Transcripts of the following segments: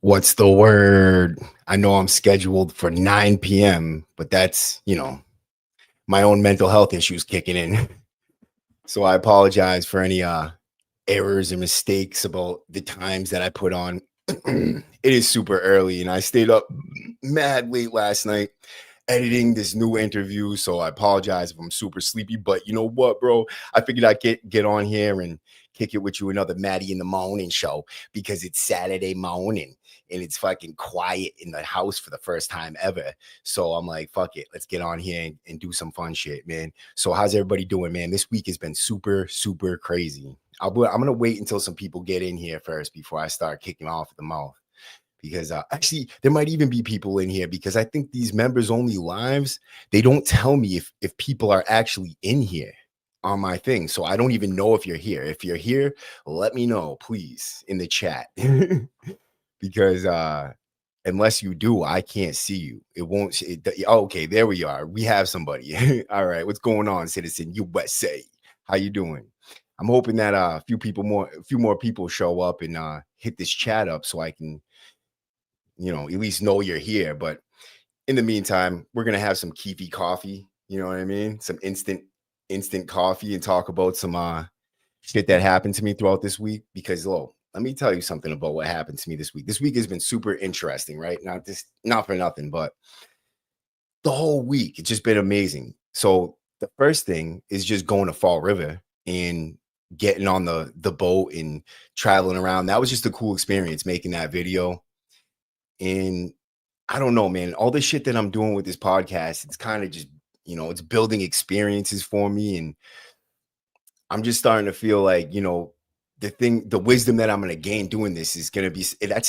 What's the word? I know I'm scheduled for 9 p.m., but that's, my own mental health issues kicking in. So I apologize for any errors and mistakes about the times that I put on. It is super early and I stayed up mad late last night editing this new interview. So I apologize if I'm super sleepy, but you know what, bro? I figured I'd get on here and kick it with you another Matty in the Mawnin show because it's Saturday morning and it's fucking quiet in the house for the first time ever. So I'm like, fuck it, let's get on here and do some fun shit, man. So how's everybody doing, man? This week has been super, super crazy. I'm gonna wait until some people get in here first before I start kicking off at the mouth. Because actually, there might even be people in here because I think these members only lives, they don't tell me if people are actually in here on my thing. So I don't even know if you're here. If you're here, let me know, please, in the chat. Because unless you do, I can't see you. It won't. Okay, there we are. We have somebody. All right, what's going on, citizen USA? How you doing? I'm hoping that a few more people show up and hit this chat up so I can, at least know you're here. But in the meantime, we're gonna have some Keefy coffee. You know what I mean? Some instant coffee and talk about some shit that happened to me throughout this week. Because let me tell you something about what happened to me this week. This week has been super interesting, right? Not for nothing, but the whole week it's just been amazing. So the first thing is just going to Fall River and getting on the boat and traveling around. That was just a cool experience making that video. And I don't know, man, all the shit that I'm doing with this podcast, it's kind of just, it's building experiences for me. And I'm just starting to feel like, the wisdom that I'm going to gain doing this is going to be, that's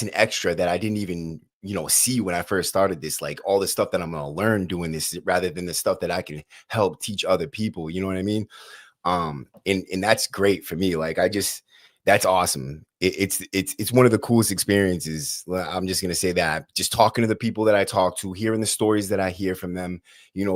an extra that I didn't even, see when I first started this, like all the stuff that I'm going to learn doing this rather than the stuff that I can help teach other people. You know what I mean? And that's great for me. Like that's awesome. It's one of the coolest experiences. I'm just gonna say that, just talking to the people that I talk to, hearing the stories that I hear from them,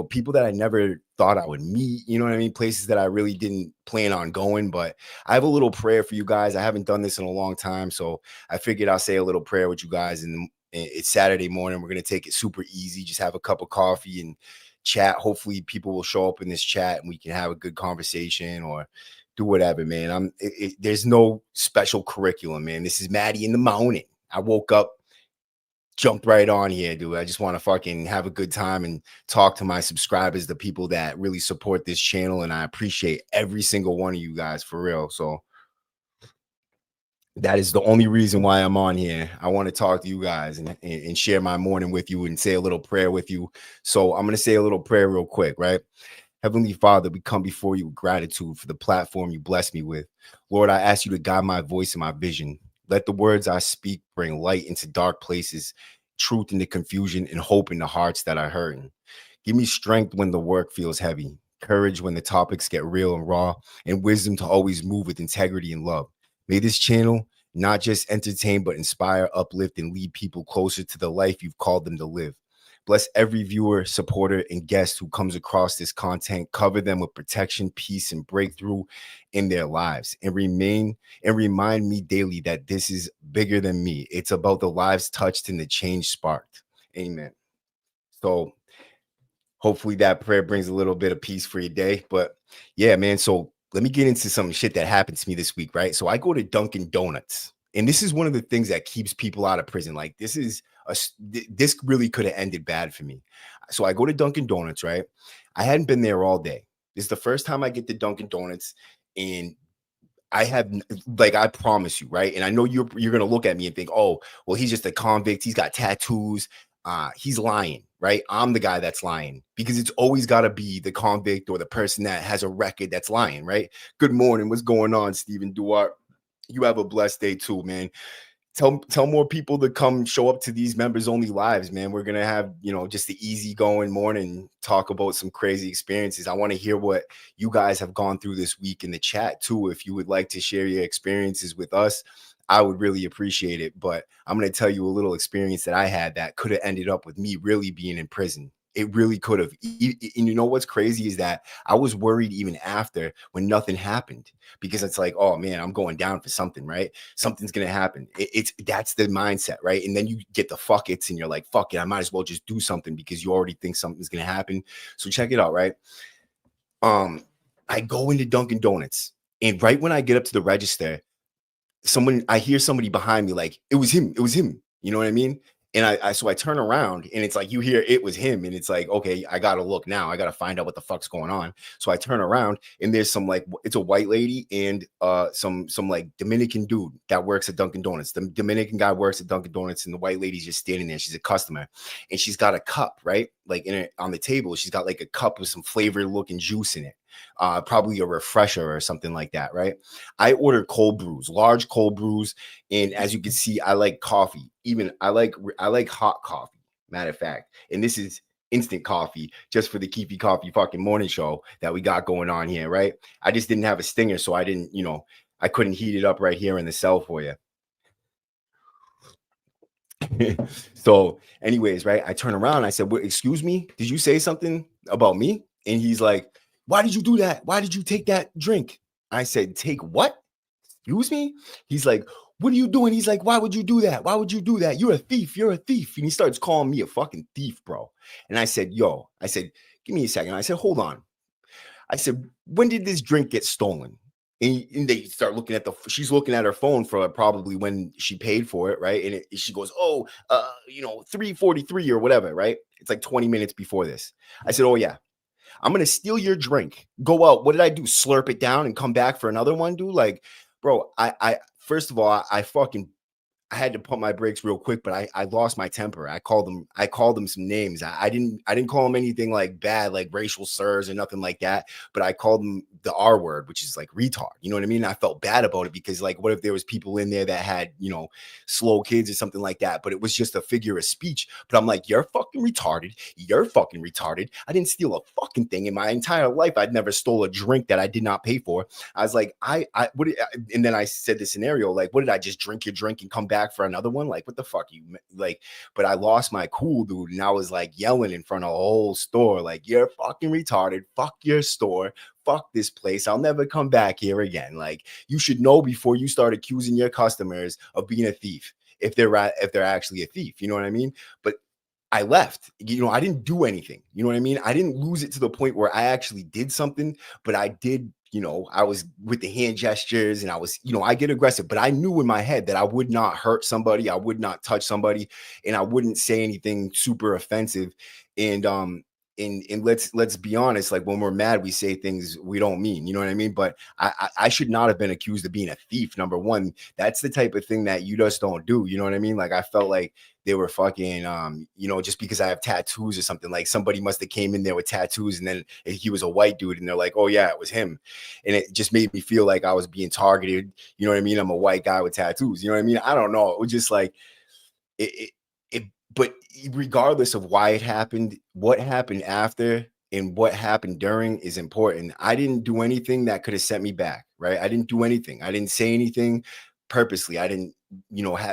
people that I never thought I would meet, you know what I mean, places that I really didn't plan on going. But I have a little prayer for you guys. I haven't done this in a long time, so I figured I'll say a little prayer with you guys. And it's Saturday morning, we're gonna take it super easy, just have a cup of coffee and chat. Hopefully people will show up in this chat and we can have a good conversation or do whatever, man. There's no special curriculum, man. This is Matty in the morning. I woke up, jumped right on here, dude. I just want to fucking have a good time and talk to my subscribers, the people that really support this channel. And I appreciate every single one of you guys, for real. So that is the only reason why I'm on here. I want to talk to you guys and share my morning with you and say a little prayer with you. So I'm going to say a little prayer real quick, right? Heavenly Father, we come before you with gratitude for the platform you bless me with. Lord, I ask you to guide my voice and my vision. Let the words I speak bring light into dark places, truth into confusion, and hope in the hearts that are hurting. Give me strength when the work feels heavy, courage when the topics get real and raw, and wisdom to always move with integrity and love. May this channel not just entertain, but inspire, uplift, and lead people closer to the life you've called them to live. Bless every viewer, supporter, and guest who comes across this content. Cover them with protection, peace, and breakthrough in their lives. And remind me daily that this is bigger than me. It's about the lives touched and the change sparked. Amen. So hopefully that prayer brings a little bit of peace for your day. But yeah, man. So let me get into some shit that happened to me this week, right? So I go to Dunkin' Donuts, and this is one of the things that keeps people out of prison. Like this really could have ended bad for me. So I go to Dunkin' Donuts, right? I hadn't been there all day. This is the first time I get to Dunkin' Donuts, and like, I promise you, right? And I know you're gonna look at me and think, oh, well, he's just a convict. He's got tattoos. He's lying, right? I'm the guy that's lying, because it's always got to be the convict or the person that has a record that's lying, right? Good morning. What's going on, Stephen Duarte? You have a blessed day too, man. Tell more people to come show up to these members only lives, man. We're gonna have, just the easy going morning, talk about some crazy experiences. I want to hear what you guys have gone through this week in the chat too. If you would like to share your experiences with us, I would really appreciate it. But I'm going to tell you a little experience that I had that could have ended up with me really being in prison. It really could have. And you know what's crazy is that I was worried even after when nothing happened because it's like, oh man, I'm going down for something, right? Something's gonna happen. It's that's the mindset, right? And then you get the fuck it's and you're like, fuck it, I might as well just do something because you already think something's gonna happen. So check it out, right? Um, I go into Dunkin' Donuts, and right when I get up to the register, I hear somebody behind me like, it was him. You know what I mean? And so I turn around and it's like you hear it was him, and it's like, okay, I gotta look now. I gotta find out what the fuck's going on. So I turn around and there's some like it's a white lady and some like Dominican dude that works at Dunkin' Donuts. The Dominican guy works at Dunkin' Donuts, and the white lady's just standing there. She's a customer, and she's got a cup, right? Like in it on the table, she's got like a cup with some flavored looking juice in it. Probably a refresher or something like that, right? I order cold brews, large cold brews, and as you can see, I like coffee. Even I like hot coffee. Matter of fact, and this is instant coffee just for the Keefy Coffee fucking morning show that we got going on here, right? I just didn't have a stinger, so I didn't, I couldn't heat it up right here in the cell for you. So, anyways, right? I turn around. I said, excuse me, did you say something about me?" And he's like, "Why did you do that? Why did you take that drink?" I said, "Take what? Excuse me?" He's like, "What are you doing?" He's like, "Why would you do that? Why would you do that? You're a thief. You're a thief." And he starts calling me a fucking thief, bro. And I said, I said, "Give me a second." I said, "Hold on." I said, "When did this drink get stolen?" And they start looking at she's looking at her phone for probably when she paid for it, right? And she goes, "Oh, 3:43 or whatever, right?" It's like 20 minutes before this. I said, "Oh yeah, I'm gonna steal your drink. Go out. What did I do? Slurp it down and come back for another one, dude? Like, bro, I first of all, I fucking I had to pump my brakes real quick, but I lost my temper. I called them some names. I didn't call them anything like bad, like racial slurs or nothing like that. But I called them the R word, which is like retard. You know what I mean? I felt bad about it because like, what if there was people in there that had, slow kids or something like that? But it was just a figure of speech. But I'm like, you're fucking retarded. You're fucking retarded. I didn't steal a fucking thing in my entire life. I'd never stole a drink that I did not pay for. I was like, and then I said the scenario, like, what did I just drink your drink and come back for another one? Like, what the fuck you like? But I lost my cool, dude, and I was like yelling in front of a whole store, like, you're fucking retarded. Fuck your store. Fuck this place. I'll never come back here again. Like, you should know before you start accusing your customers of being a thief. If they're actually a thief, you know what I mean? But I left. I didn't do anything. You know what I mean? I didn't lose it to the point where I actually did something, but I did, I was with the hand gestures and I was, I get aggressive, but I knew in my head that I would not hurt somebody, I would not touch somebody, and I wouldn't say anything super offensive. And let's be honest, like when we're mad, we say things we don't mean, you know what I mean? But I should not have been accused of being a thief. Number one, that's the type of thing that you just don't do. You know what I mean? Like I felt like they were fucking just because I have tattoos or something, like somebody must have came in there with tattoos and then he was a white dude and they're like, oh yeah, it was him. And it just made me feel like I was being targeted. You know what I mean? I'm a white guy with tattoos. You know what I mean? I don't know. It was just like it, but regardless of why it happened, what happened after and what happened during is important. I didn't do anything that could have set me back, right? I didn't do anything. I didn't say anything purposely. I didn't,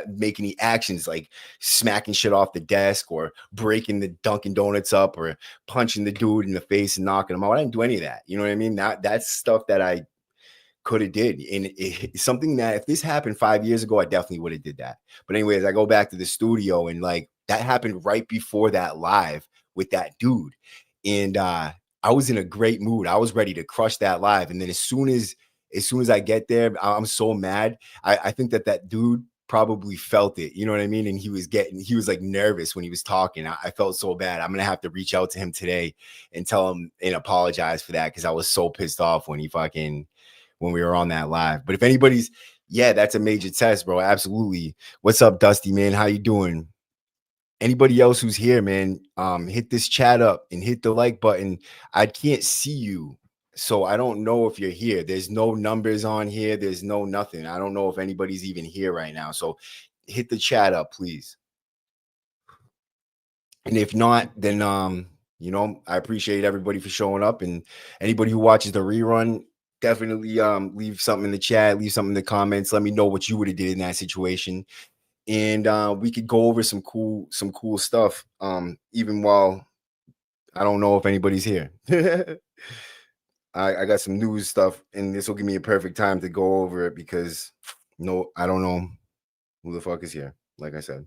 make any actions like smacking shit off the desk or breaking the Dunkin' Donuts up or punching the dude in the face and knocking him out. I didn't do any of that. You know what I mean? That's stuff that I could have did, and it's something that if this happened 5 years ago, I definitely would have did that. But anyways, I go back to the studio, and like that happened right before that live with that dude, and I was in a great mood. I was ready to crush that live, and then as soon as I get there, I'm so mad. I think that dude probably felt it, you know what I mean? And he was like nervous when he was talking. I felt so bad. I'm gonna have to reach out to him today and tell him and apologize for that because I was so pissed off when we were on that live. But if anybody's, yeah, that's a major test, bro. Absolutely. What's up, Dusty, man? How you doing? Anybody else who's here, man, hit this chat up and hit the like button. I can't see you, so I don't know if you're here. There's no numbers on here. There's no nothing. I don't know if anybody's even here right now. So hit the chat up, please. And if not, then I appreciate everybody for showing up, and anybody who watches the rerun, definitely leave something in the chat, leave something in the comments. Let me know what you would have did in that situation. And we could go over some cool stuff even while I don't know if anybody's here. I got some news stuff, and this will give me a perfect time to go over it because no, I don't know who the fuck is here. Like I said.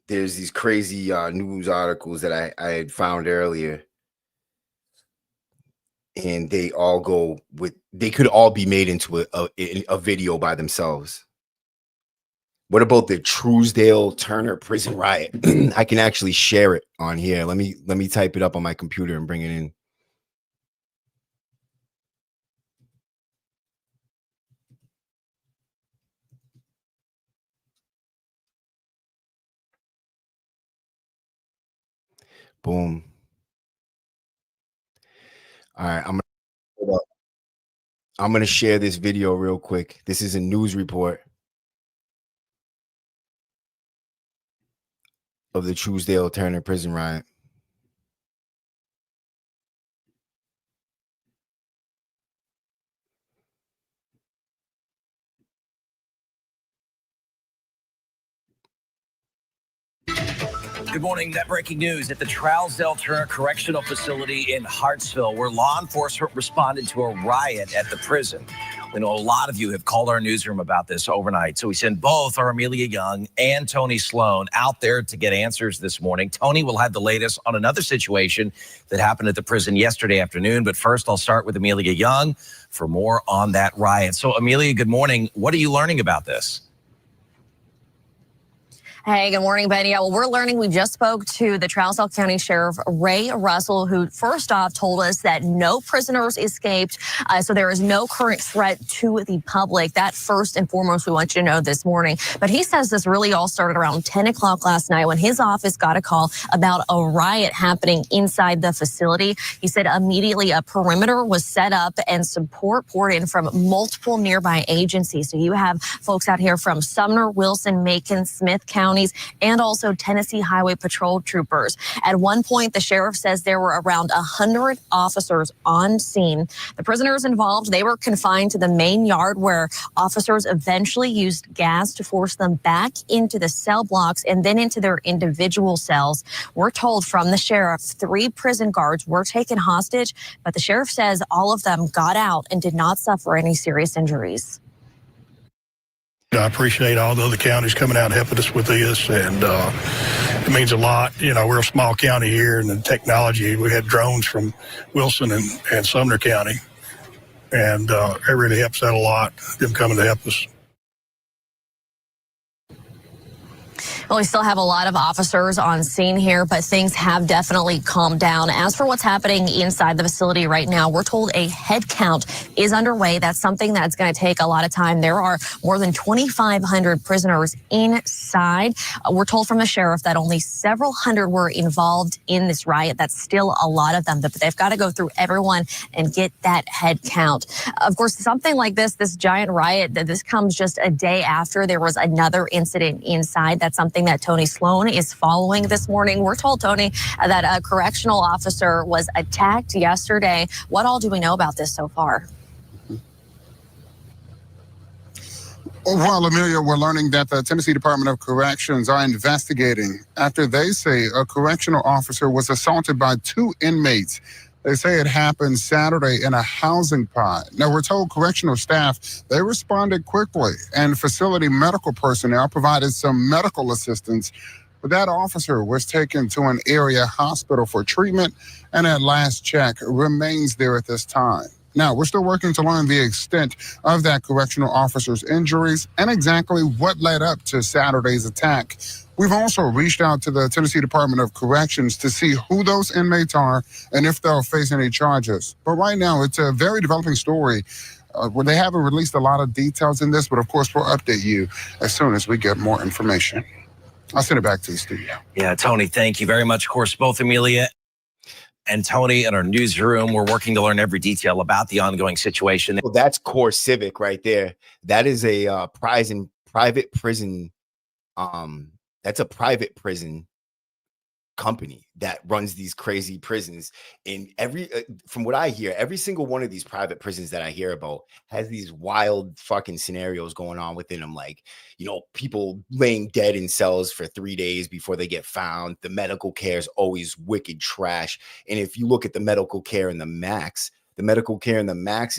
There's these crazy news articles that I had found earlier, and they could all be made into a video by themselves. What about the Truesdale Turner prison riot? I can actually share it on here. Let me type it up on my computer and bring it in. Boom. All right, I'm gonna share this video real quick. This is a news report of the Truesdale Turner prison riot. Good morning. Net breaking news at the Trousdale Turner Correctional Facility in Hartsville, where law enforcement responded to a riot at the prison. We know a lot of you have called our newsroom about this overnight, so we sent both our Amelia Young and Tony Sloan out there to get answers this morning. Tony will have the latest on another situation that happened at the prison yesterday afternoon, but first I'll start with Amelia Young for more on that riot. So, Amelia, good morning. What are you learning about this? Hey, good morning, Benny. Well, we're learning. We just spoke to the Trousdale County Sheriff Ray Russell, who first off told us that no prisoners escaped. So there is no current threat to the public. That first and foremost, we want you to know this morning. But he says this really all started around 10 o'clock last night when his office got a call about a riot happening inside the facility. He said immediately a perimeter was set up and support poured in from multiple nearby agencies. So you have folks out here from Sumner, Wilson, Macon, Smith County, and also Tennessee Highway Patrol troopers. At one point, the sheriff says there were around 100 officers on scene. The prisoners involved, they were confined to the main yard where officers eventually used gas to force them back into the cell blocks and then into their individual cells. We're told from the sheriff 3 prison guards were taken hostage, but the sheriff says all of them got out and did not suffer any serious injuries. I appreciate all the other counties coming out and helping us with this, and it means a lot. You know, we're a small county here, and the technology, we had drones from Wilson and Sumner County, and it really helps out a lot, them coming to help us. Well, we still have a lot of officers on scene here, but things have definitely calmed down. As for what's happening inside the facility right now, we're told a head count is underway. That's something that's going to take a lot of time. There are more than 2,500 prisoners inside. We're told from the sheriff that only several hundred were involved in this riot. That's still a lot of them, but they've got to go through everyone and get that head count. Of course, something like this giant riot, this comes just a day after there was another incident inside. That's something that Tony Sloan is following this morning. We're told, Tony, that a correctional officer was attacked yesterday. What all do we know about this so far? Well, Amelia, we're learning that the Tennessee Department of Corrections are investigating after they say a correctional officer was assaulted by 2 inmates. They say it happened Saturday in a housing pod. Now, we're told correctional staff, they responded quickly, and facility medical personnel provided some medical assistance. But that officer was taken to an area hospital for treatment, and at last check remains there at this time. Now, we're still working to learn the extent of that correctional officer's injuries and exactly what led up to Saturday's attack. We've also reached out to the Tennessee Department of Corrections to see who those inmates are and if they'll face any charges. But right now, it's a very developing story. Where they haven't released a lot of details in this, but of course, we'll update you as soon as we get more information. I'll send it back to the studio. Yeah, Tony, thank you very much. Of course, both Amelia and Tony in our newsroom, we're working to learn every detail about the ongoing situation. Well, that's core civic right there. That is a private prison. That's a private prison company that runs these crazy prisons. And from what I hear, every single one of these private prisons that I hear about has these wild fucking scenarios going on within them. Like, people laying dead in cells for 3 days before they get found. The medical care is always wicked trash. And if you look at the medical care in the max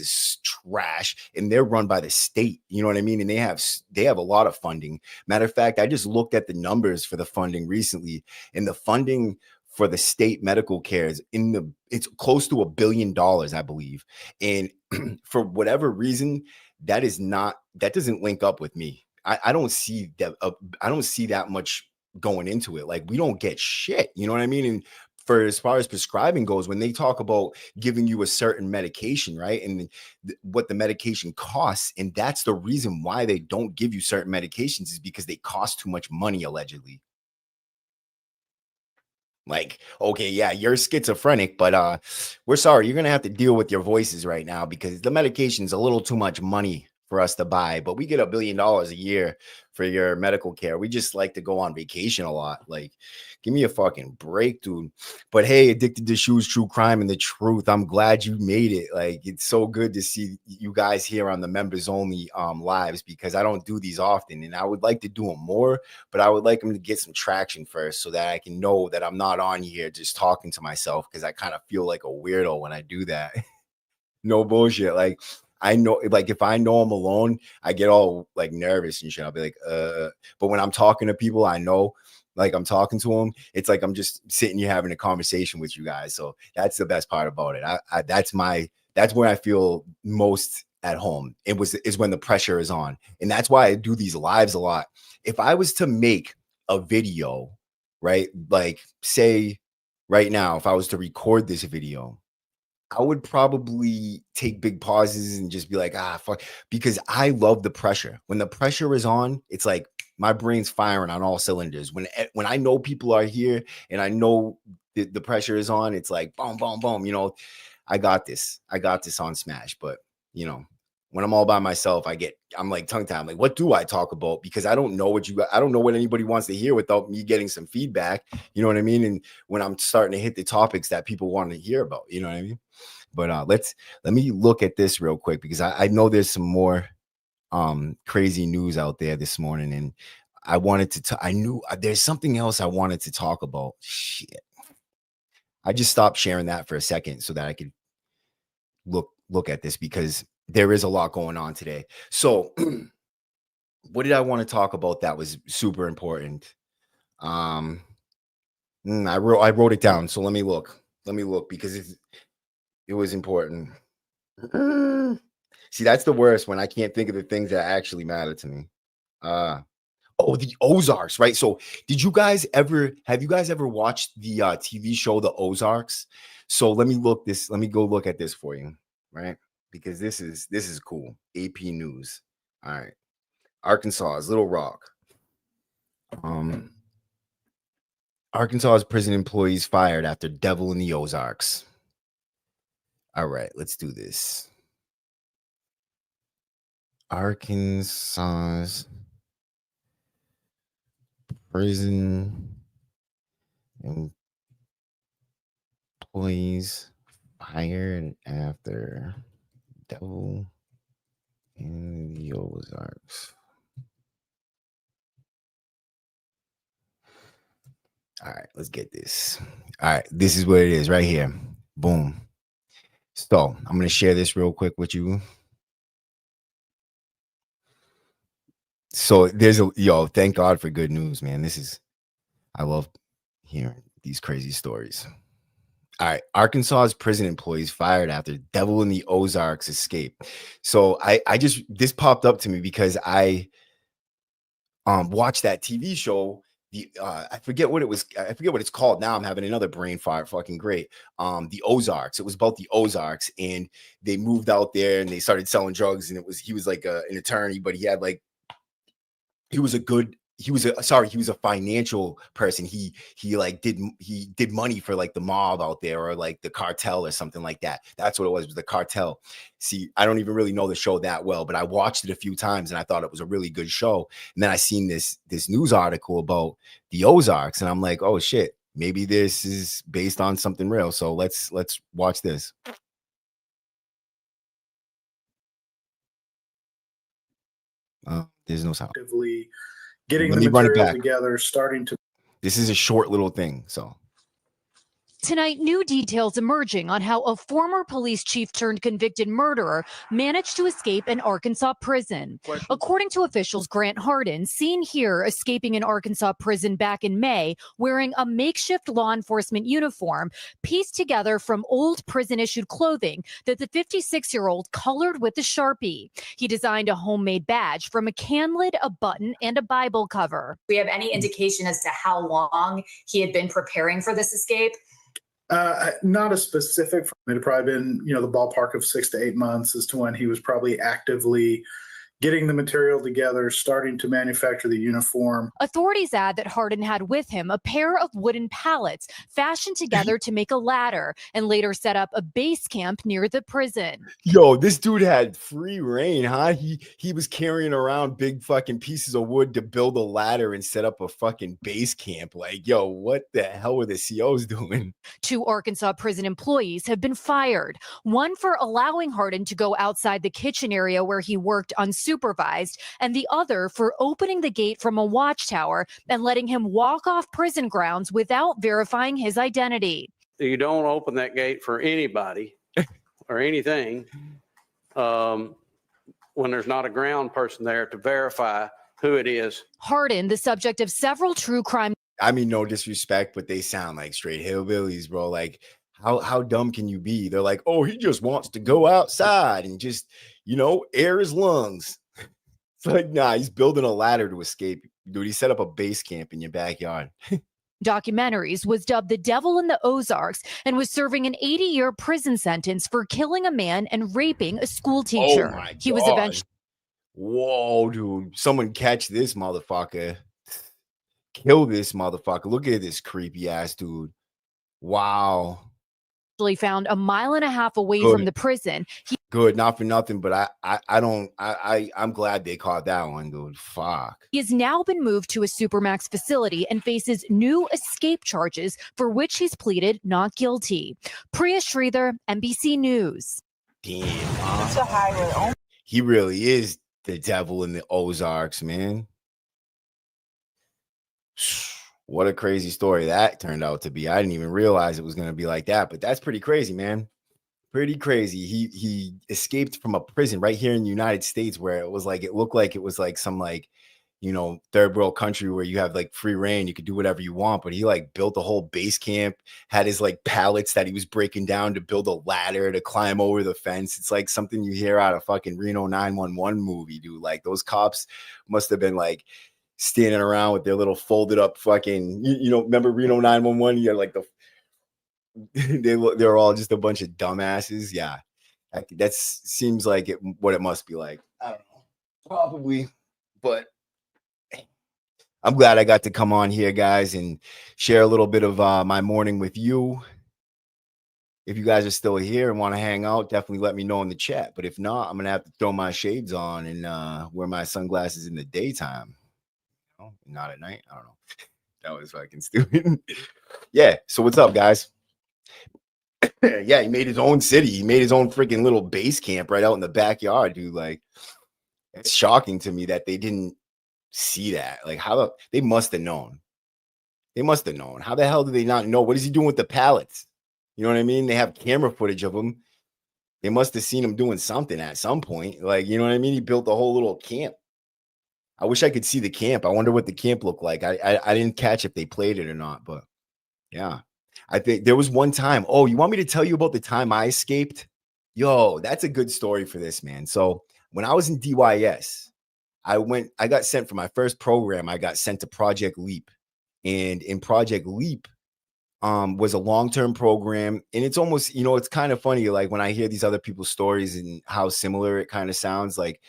is trash, and they're run by the state. You know what I mean? And they have a lot of funding. Matter of fact, I just looked at the numbers for the funding recently, and the funding for the state medical care is it's close to $1 billion, I believe. And for whatever reason, that doesn't link up with me. I don't see that. I don't see that much going into it. Like, we don't get shit. You know what I mean? And for as far as prescribing goes, when they talk about giving you a certain medication, right, and what the medication costs, and that's the reason why they don't give you certain medications, is because they cost too much money, allegedly. Like, okay, yeah, you're schizophrenic, but we're sorry, you're gonna have to deal with your voices right now because the medication's a little too much money for us to buy, but we get $1 billion a year for your medical care. We just like to go on vacation a lot. Like, give me a fucking break, dude. But hey, Addicted to Shoes, True Crime, and the Truth, I'm glad you made it. Like, it's so good to see you guys here on the members only lives, because I don't do these often, and I would like to do them more, but I would like them to get some traction first so that I can know that I'm not on here just talking to myself, because I kind of feel like a weirdo when I do that. No bullshit. Like, I know, like, if I know I'm alone, I get all like nervous and shit. I'll be like, but when I'm talking to people, I know, like, I'm talking to them, it's like I'm just sitting here having a conversation with you guys. So that's the best part about it. That's where I feel most at home. Is when the pressure is on. And that's why I do these lives a lot. If I was to make a video, right, like, say right now, if I was to record this video, I would probably take big pauses and just be like, fuck, because I love the pressure. When the pressure is on, it's like my brain's firing on all cylinders. When I know people are here and I know the pressure is on, it's like boom, boom, boom. I got this on Smash. But when I'm all by myself, I'm like tongue tied. Like, what do I talk about? Because I don't know what anybody wants to hear without me getting some feedback. You know what I mean? And when I'm starting to hit the topics that people want to hear about, you know what I mean? But let me look at this real quick, because I know there's some more crazy news out there this morning, and I wanted to I knew there's something else I wanted to talk about. Shit. I just stopped sharing that for a second so that I could look at this, because there is a lot going on today. So what did I want to talk about that was super important? I wrote it down. So let me look because it was important. See, that's the worst, when I can't think of the things that actually matter to me. The Ozarks, right? So have you guys ever watched the TV show The Ozarks? So let me go look at this for you, right? Because this is cool. AP News. All right. Arkansas's Little Rock. Arkansas's prison employees fired after devil in the Ozarks. All right, let's do this. Arkansas's prison employees fired after devil in the Ozarks. All right, let's get this. All right, this is what it is right here. Boom. So I'm going to share this real quick with you. So thank God for good news, man. I love hearing these crazy stories. All right, Arkansas's prison employees fired after devil in the Ozarks escape. So this popped up to me because I watched that TV show. I forget what it was. I forget what it's called now. I'm having another brain fart. Fucking great. The Ozarks. It was about the Ozarks, and they moved out there and they started selling drugs. And he was like an attorney, but he was a financial person. He did money for like the mob out there, or like the cartel or something like that. That's what it was the cartel. See, I don't even really know the show that well, but I watched it a few times and I thought it was a really good show. And then I seen this news article about the Ozarks, and I'm like, oh shit, maybe this is based on something real. So let's watch this. There's no sound. Getting Let the me run it material back. together, starting to. This is a short little thing, so. Tonight, new details emerging on how a former police chief turned convicted murderer managed to escape an Arkansas prison. According to officials, Grant Hardin, seen here escaping an Arkansas prison back in May, wearing a makeshift law enforcement uniform, pieced together from old prison-issued clothing that the 56-year-old colored with a Sharpie. He designed a homemade badge from a can lid, a button, and a Bible cover. Do we have any indication as to how long he had been preparing for this escape? Not a specific. It had probably been, the ballpark of 6 to 8 months as to when he was probably actively getting the material together, starting to manufacture the uniform. Authorities add that Hardin had with him a pair of wooden pallets fashioned together to make a ladder and later set up a base camp near the prison. Yo, this dude had free reign, huh? He was carrying around big fucking pieces of wood to build a ladder and set up a fucking base camp. Like, yo, what the hell were the COs doing? 2 Arkansas prison employees have been fired. One for allowing Hardin to go outside the kitchen area where he worked unsupervised, and the other for opening the gate from a watchtower and letting him walk off prison grounds without verifying his identity. You don't open that gate for anybody or anything when there's not a ground person there to verify who it is. Hardin, the subject of several true crime. I mean, no disrespect, but they sound like straight hillbillies, bro. Like, how dumb can you be? They're like, oh, he just wants to go outside and just, air his lungs. It's like, nah, he's building a ladder to escape. Dude, he set up a base camp in your backyard. Documentaries was dubbed the devil in the Ozarks and was serving an 80-year prison sentence for killing a man and raping a school teacher. Oh my God. He was eventually. Whoa, dude. Someone catch this motherfucker. Kill this motherfucker. Look at this creepy ass dude. Wow. Found a mile and a half away from the prison. Good, not for nothing, but I'm glad they caught that one, dude. Fuck. He has now been moved to a Supermax facility and faces new escape charges for which he's pleaded not guilty. Priya Sridhar, NBC News. Damn, it's a highway. He really is the devil in the Ozarks, man. What a crazy story that turned out to be. I didn't even realize it was going to be like that, but that's pretty crazy, man. Pretty crazy. He escaped from a prison right here in the United States where it looked like it was like some third world country where you have like free reign. You could do whatever you want, but he like built a whole base camp, had his like pallets that he was breaking down to build a ladder to climb over the fence. It's like something you hear out of fucking Reno 911 movie, dude. Like those cops must have been like standing around with their little folded up fucking, remember Reno 911? You had like they're all just a bunch of dumbasses. Yeah, that seems like what it must be like. I don't know, probably, but I'm glad I got to come on here, guys, and share a little bit of my morning with you. If you guys are still here and want to hang out, definitely let me know in the chat. But if not, I'm gonna have to throw my shades on and wear my sunglasses in the daytime. Not at night. I don't know. That was fucking stupid. Yeah. So what's up, guys? Yeah, he made his own city. He made his own freaking little base camp right out in the backyard, dude. Like, it's shocking to me that they didn't see that. Like, they must have known. They must have known. How the hell did they not know? What is he doing with the pallets? You know what I mean? They have camera footage of him. They must have seen him doing something at some point. Like, you know what I mean? He built a whole little camp. I wish I could see the camp. I wonder what the camp looked like. I didn't catch if they played it or not, but yeah. I think there was one time. Oh, you want me to tell you about the time I escaped? Yo, that's a good story for this, man. So when I was in DYS, I got sent for my first program. I got sent to Project Leap. And in Project Leap was a long-term program. And it's almost, it's kind of funny. Like when I hear these other people's stories and how similar it kind of sounds, like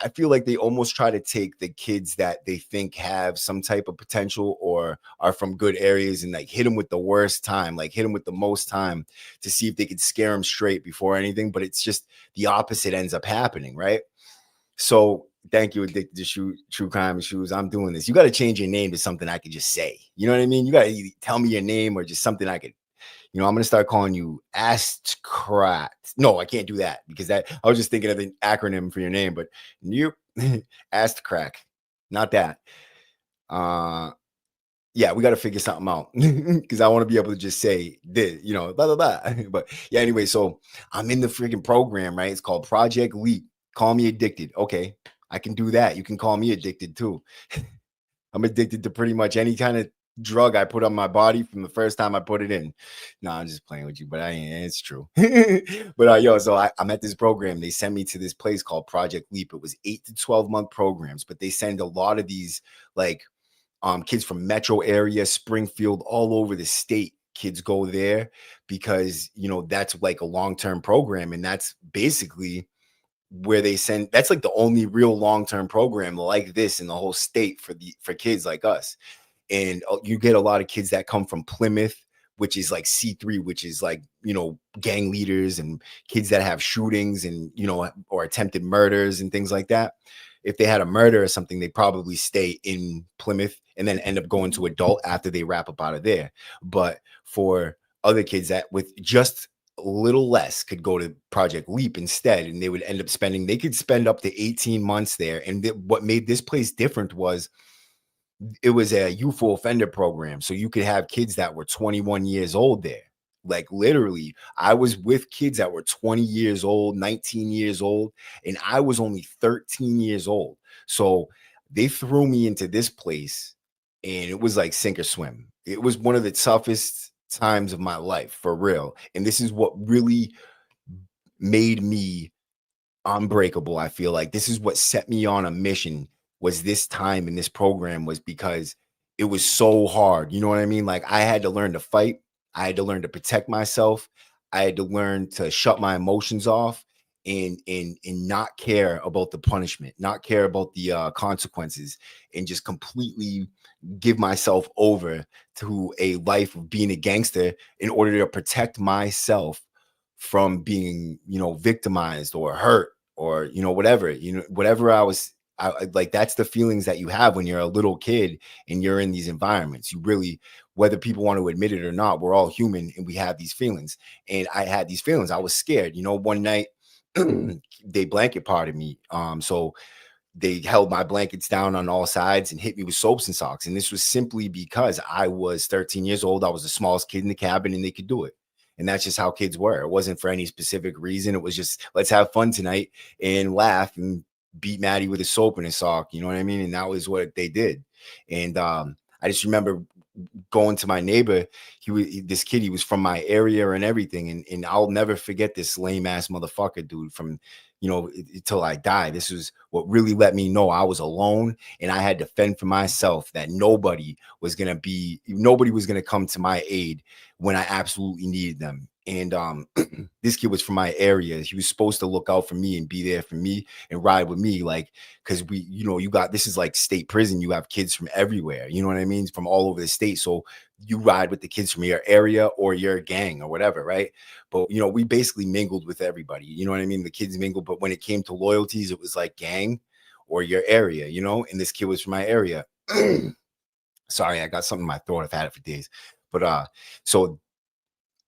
I feel like they almost try to take the kids that they think have some type of potential or are from good areas and like hit them with the worst time, like hit them with the most time to see if they could scare them straight before anything. But it's just the opposite ends up happening, right? So Thank you, Addicted to True Crime and Shoes. I'm doing this. You got to change your name to something I could just say. You know what I mean? You got to tell me your name or just something I could, I'm going to start calling you Astcrat. No, I can't do that because I was just thinking of the acronym for your name, but you Astcrack, not that. Yeah, we got to figure something out because I want to be able to just say this, blah, blah, blah. But yeah, anyway, so I'm in the freaking program, right? It's called Project Leap. Call me addicted. Okay, I can do that. You can call me addicted too. I'm addicted to pretty much any kind of drug I put on my body from the first time I put it in. No, I'm just playing with you, but it's true. But so I'm at this program. They sent me to this place called Project Leap. It was 8 to 12 month programs, but they send a lot of these like kids from metro area, Springfield, all over the state. Kids go there because, that's like a long-term program. And that's basically where they send, that's like the only real long-term program like this in the whole state for kids like us. And you get a lot of kids that come from Plymouth, which is like C3, which is like, gang leaders and kids that have shootings and, or attempted murders and things like that. If they had a murder or something, they probably stay in Plymouth and then end up going to adult after they wrap up out of there. But for other kids that with just a little less could go to Project Leap instead, and they would end up they could spend up to 18 months there. And what made this place different was it was a youthful offender program. So you could have kids that were 21 years old there. Like literally, I was with kids that were 20 years old, 19 years old, and I was only 13 years old. So they threw me into this place and it was like sink or swim. It was one of the toughest times of my life for real. And this is what really made me unbreakable. I feel like this is what set me on a mission was this time in this program was because it was so hard. You know what I mean? Like I had to learn to fight. I had to learn to protect myself. I had to learn to shut my emotions off and not care about the punishment, not care about the consequences, and just completely give myself over to a life of being a gangster in order to protect myself from being, victimized or hurt or, whatever I like, that's the feelings that you have when you're a little kid and you're in these environments. You really, whether people want to admit it or not, we're all human and we have these feelings. And I had these feelings. I was scared. One night they blanket parted me. So they held my blankets down on all sides and hit me with soaps and socks. And this was simply because I was 13 years old. I was the smallest kid in the cabin and they could do it. And that's just how kids were. It wasn't for any specific reason. It was just, let's have fun tonight and laugh and beat Matty with a soap and a sock. You know what I mean? And that was what they did. And I just remember going to my neighbor. This kid, he was from my area and everything. And I'll never forget this lame ass motherfucker, dude, from, until I die. This was what really let me know I was alone and I had to fend for myself, that nobody was going to come to my aid when I absolutely needed them. And this kid was from my area. He was supposed to look out for me and be there for me and ride with me. Like, cause this is like state prison. You have kids from everywhere, you know what I mean? From all over the state. So you ride with the kids from your area or your gang or whatever. Right. But, we basically mingled with everybody, you know what I mean? The kids mingled, but when it came to loyalties, it was like gang or your area, and this kid was from my area. Sorry, I got something in my throat. I've had it for days. But so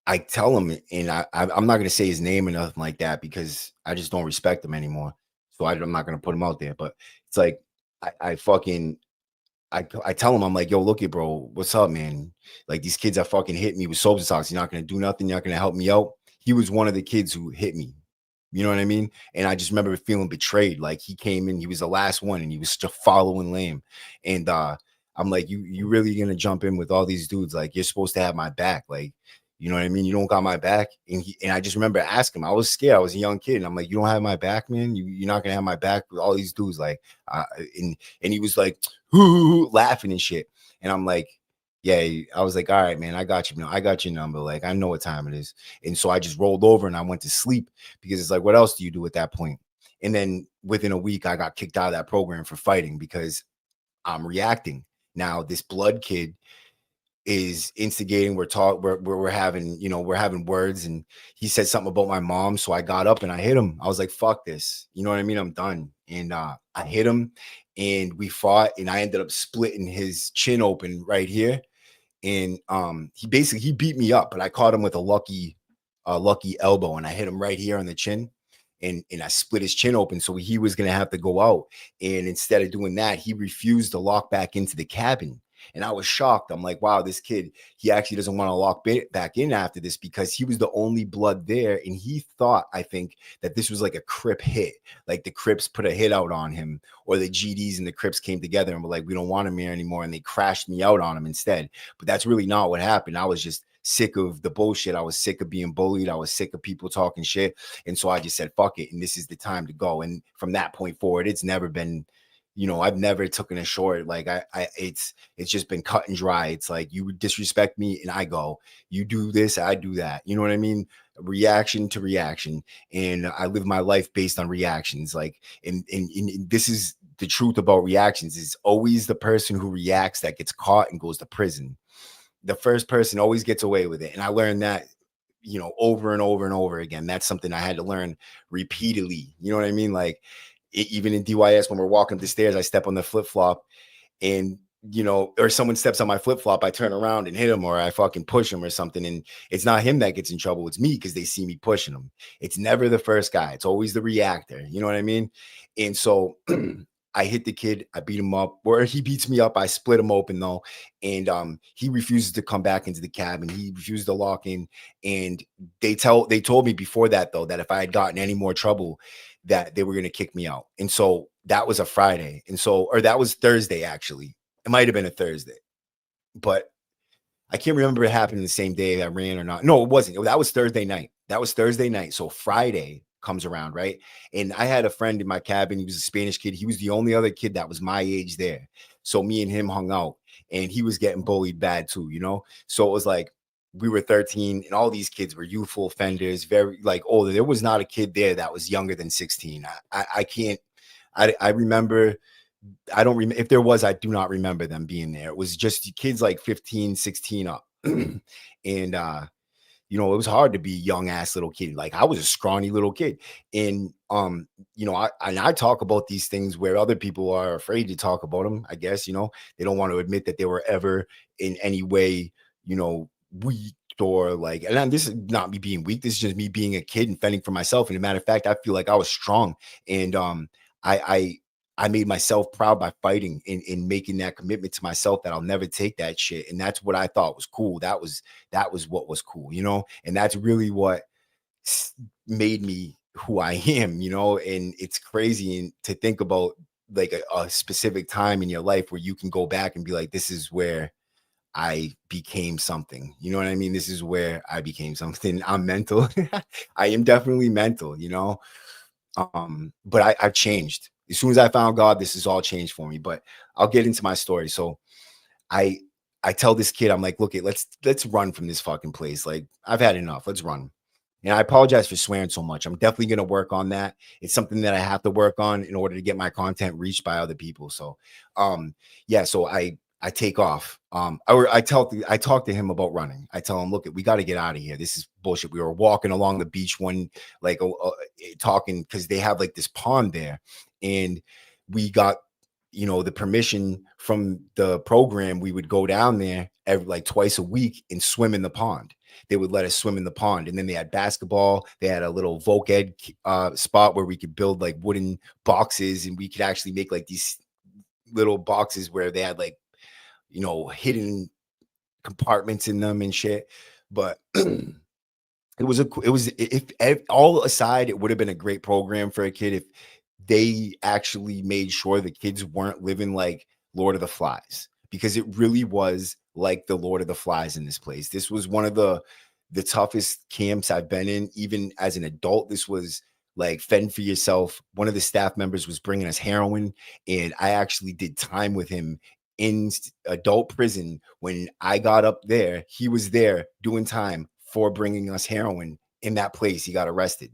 I tell him, and I'm not going to say his name or nothing like that because I just don't respect him anymore. So I'm not going to put him out there. But it's like I tell him, I'm like, yo, look it, bro. What's up, man? Like these kids are fucking hit me with soaps and socks. You're not going to do nothing. You're not going to help me out. He was one of the kids who hit me. You know what I mean? And I just remember feeling betrayed. Like he came in, he was the last one and he was just following lame. And I'm like, you really going to jump in with all these dudes? Like you're supposed to have my back. Like, you know what I mean? You don't got my back. And I just remember asking him, I was scared. I was a young kid. And I'm like, you don't have my back, man. You're not going to have my back with all these dudes. Like, and he was like, laughing and shit. And I'm like, yeah, I was like, all right, man, I got you. I got your number. Like, I know what time it is. And so I just rolled over and I went to sleep because it's like, what else do you do at that point? And then within a week, I got kicked out of that program for fighting because I'm reacting. Now, this blood kid, is instigating. We're having, we're having words, and he said something about my mom. So I got up and I hit him. I was like, fuck this. You know what I mean? I'm done. And I hit him and we fought, and I ended up splitting his chin open right here. And he beat me up, but I caught him with a lucky elbow, and I hit him right here on the chin. And I split his chin open, so he was going to have to go out. And instead of doing that, he refused to lock back into the cabin. And I was shocked. I'm like, wow, this kid, he actually doesn't want to lock back in after this, because he was the only blood there. And he thought, I think, that this was like a Crip hit. Like the Crips put a hit out on him, or the GDs and the Crips came together and were like, we don't want him here anymore. And they crashed me out on him instead. But that's really not what happened. I was just sick of the bullshit. I was sick of being bullied. I was sick of people talking shit. And so I just said, fuck it. And this is the time to go. And from that point forward, it's never been, I've never taken a short. Like it's just been cut and dry. It's like, you disrespect me and I go, you do this, I do that. You know what I mean? Reaction to reaction. And I live my life based on reactions. Like, and this is the truth about reactions. It's always the person who reacts that gets caught and goes to prison. The first person always gets away with it. And I learned that, over and over and over again. That's something I had to learn repeatedly. You know what I mean? Like even in DYS, when we're walking up the stairs, I step on the flip-flop and, or someone steps on my flip-flop, I turn around and hit him, or I fucking push him or something. And it's not him that gets in trouble. It's me, because they see me pushing him. It's never the first guy. It's always the reactor. You know what I mean? And so I hit the kid, I beat him up, or he beats me up. I split him open though. And he refuses to come back into the cabin. He refused to lock in. And they told me before that though, that if I had gotten any more trouble, that they were going to kick me out. And so that was a Friday. And so, or that was Thursday, actually. It might've been a Thursday, but I can't remember it happened the same day I ran or not. No, it wasn't. That was Thursday night. So Friday comes around, right? And I had a friend in my cabin. He was a Spanish kid. He was the only other kid that was my age there. So me and him hung out, and he was getting bullied bad too, So it was like, we were 13 and all these kids were youthful offenders, very like older. There was not a kid there that was younger than 16. I remember, I don't remember if there was, I do not remember them being there. It was just kids like 15, 16 up. And, it was hard to be a young ass little kid. Like I was a scrawny little kid. And, I talk about these things where other people are afraid to talk about them. I guess, they don't want to admit that they were ever in any way, weak, or like, and this is not me being weak. This is just me being a kid and fending for myself. And as a matter of fact, I feel like I was strong. And, I made myself proud by fighting and making that commitment to myself that I'll never take that shit. And that's what I thought was cool. That was what was cool, and that's really what made me who I am, and it's crazy to think about like a specific time in your life where you can go back and be like, this is where I became something. You know what I mean? This is where I became something. I'm mental. I am definitely mental, but I've changed. As soon as I found God, this has all changed for me. But I'll get into my story. So I tell this kid, I'm like, look, let's run from this fucking place. Like I've had enough. Let's run. And I apologize for swearing so much. I'm definitely going to work on that. It's something that I have to work on in order to get my content reached by other people. So, so I take off. I talk to him about running. I tell him, look, we got to get out of here. This is bullshit. We were walking along the beach talking, because they have like this pond there, and we got, the permission from the program. We would go down there twice a week and swim in the pond. They would let us swim in the pond. And then they had basketball. They had a little voc ed spot where we could build like wooden boxes, and we could actually make like these little boxes where they had like, hidden compartments in them and shit. But if all aside, it would have been a great program for a kid if they actually made sure the kids weren't living like Lord of the Flies, because it really was like the Lord of the Flies in this place. This was one of the toughest camps I've been in, even as an adult. This was like fend for yourself. One of the staff members was bringing us heroin, and I actually did time with him in adult prison. When I got up there, he was there doing time for bringing us heroin in that place. He got arrested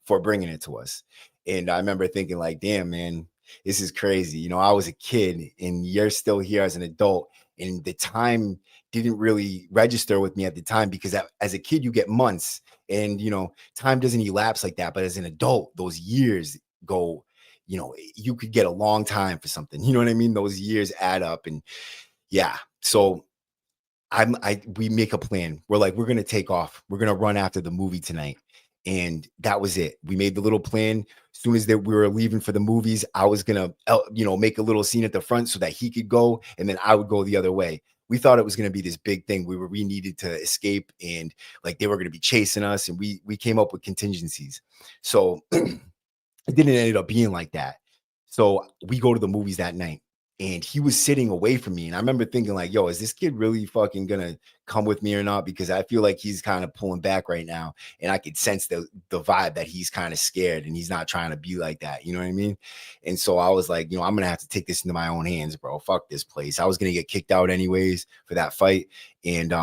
for bringing it to us. And I remember thinking like, damn, man, this is crazy. I was a kid and you're still here as an adult. And the time didn't really register with me at the time, because as a kid, you get months and, time doesn't elapse like that. But as an adult, those years go, you could get a long time for something. You know what I mean? Those years add up. And yeah, so we make a plan. We're like, we're going to take off. We're going to run after the movie tonight. And that was it. We made the little plan. As soon as we were leaving for the movies, I was going to, make a little scene at the front so that he could go. And then I would go the other way. We thought it was going to be this big thing. We needed to escape, and like they were going to be chasing us. And we came up with contingencies. So it didn't end up being like that. So we go to the movies that night, and he was sitting away from me. And I remember thinking like, yo, is this kid really fucking gonna come with me or not? Because I feel like he's kind of pulling back right now. And I could sense the vibe that he's kind of scared and he's not trying to be like that. You know what I mean? And so I was like, I'm gonna have to take this into my own hands, bro. Fuck this place. I was gonna get kicked out anyways for that fight. And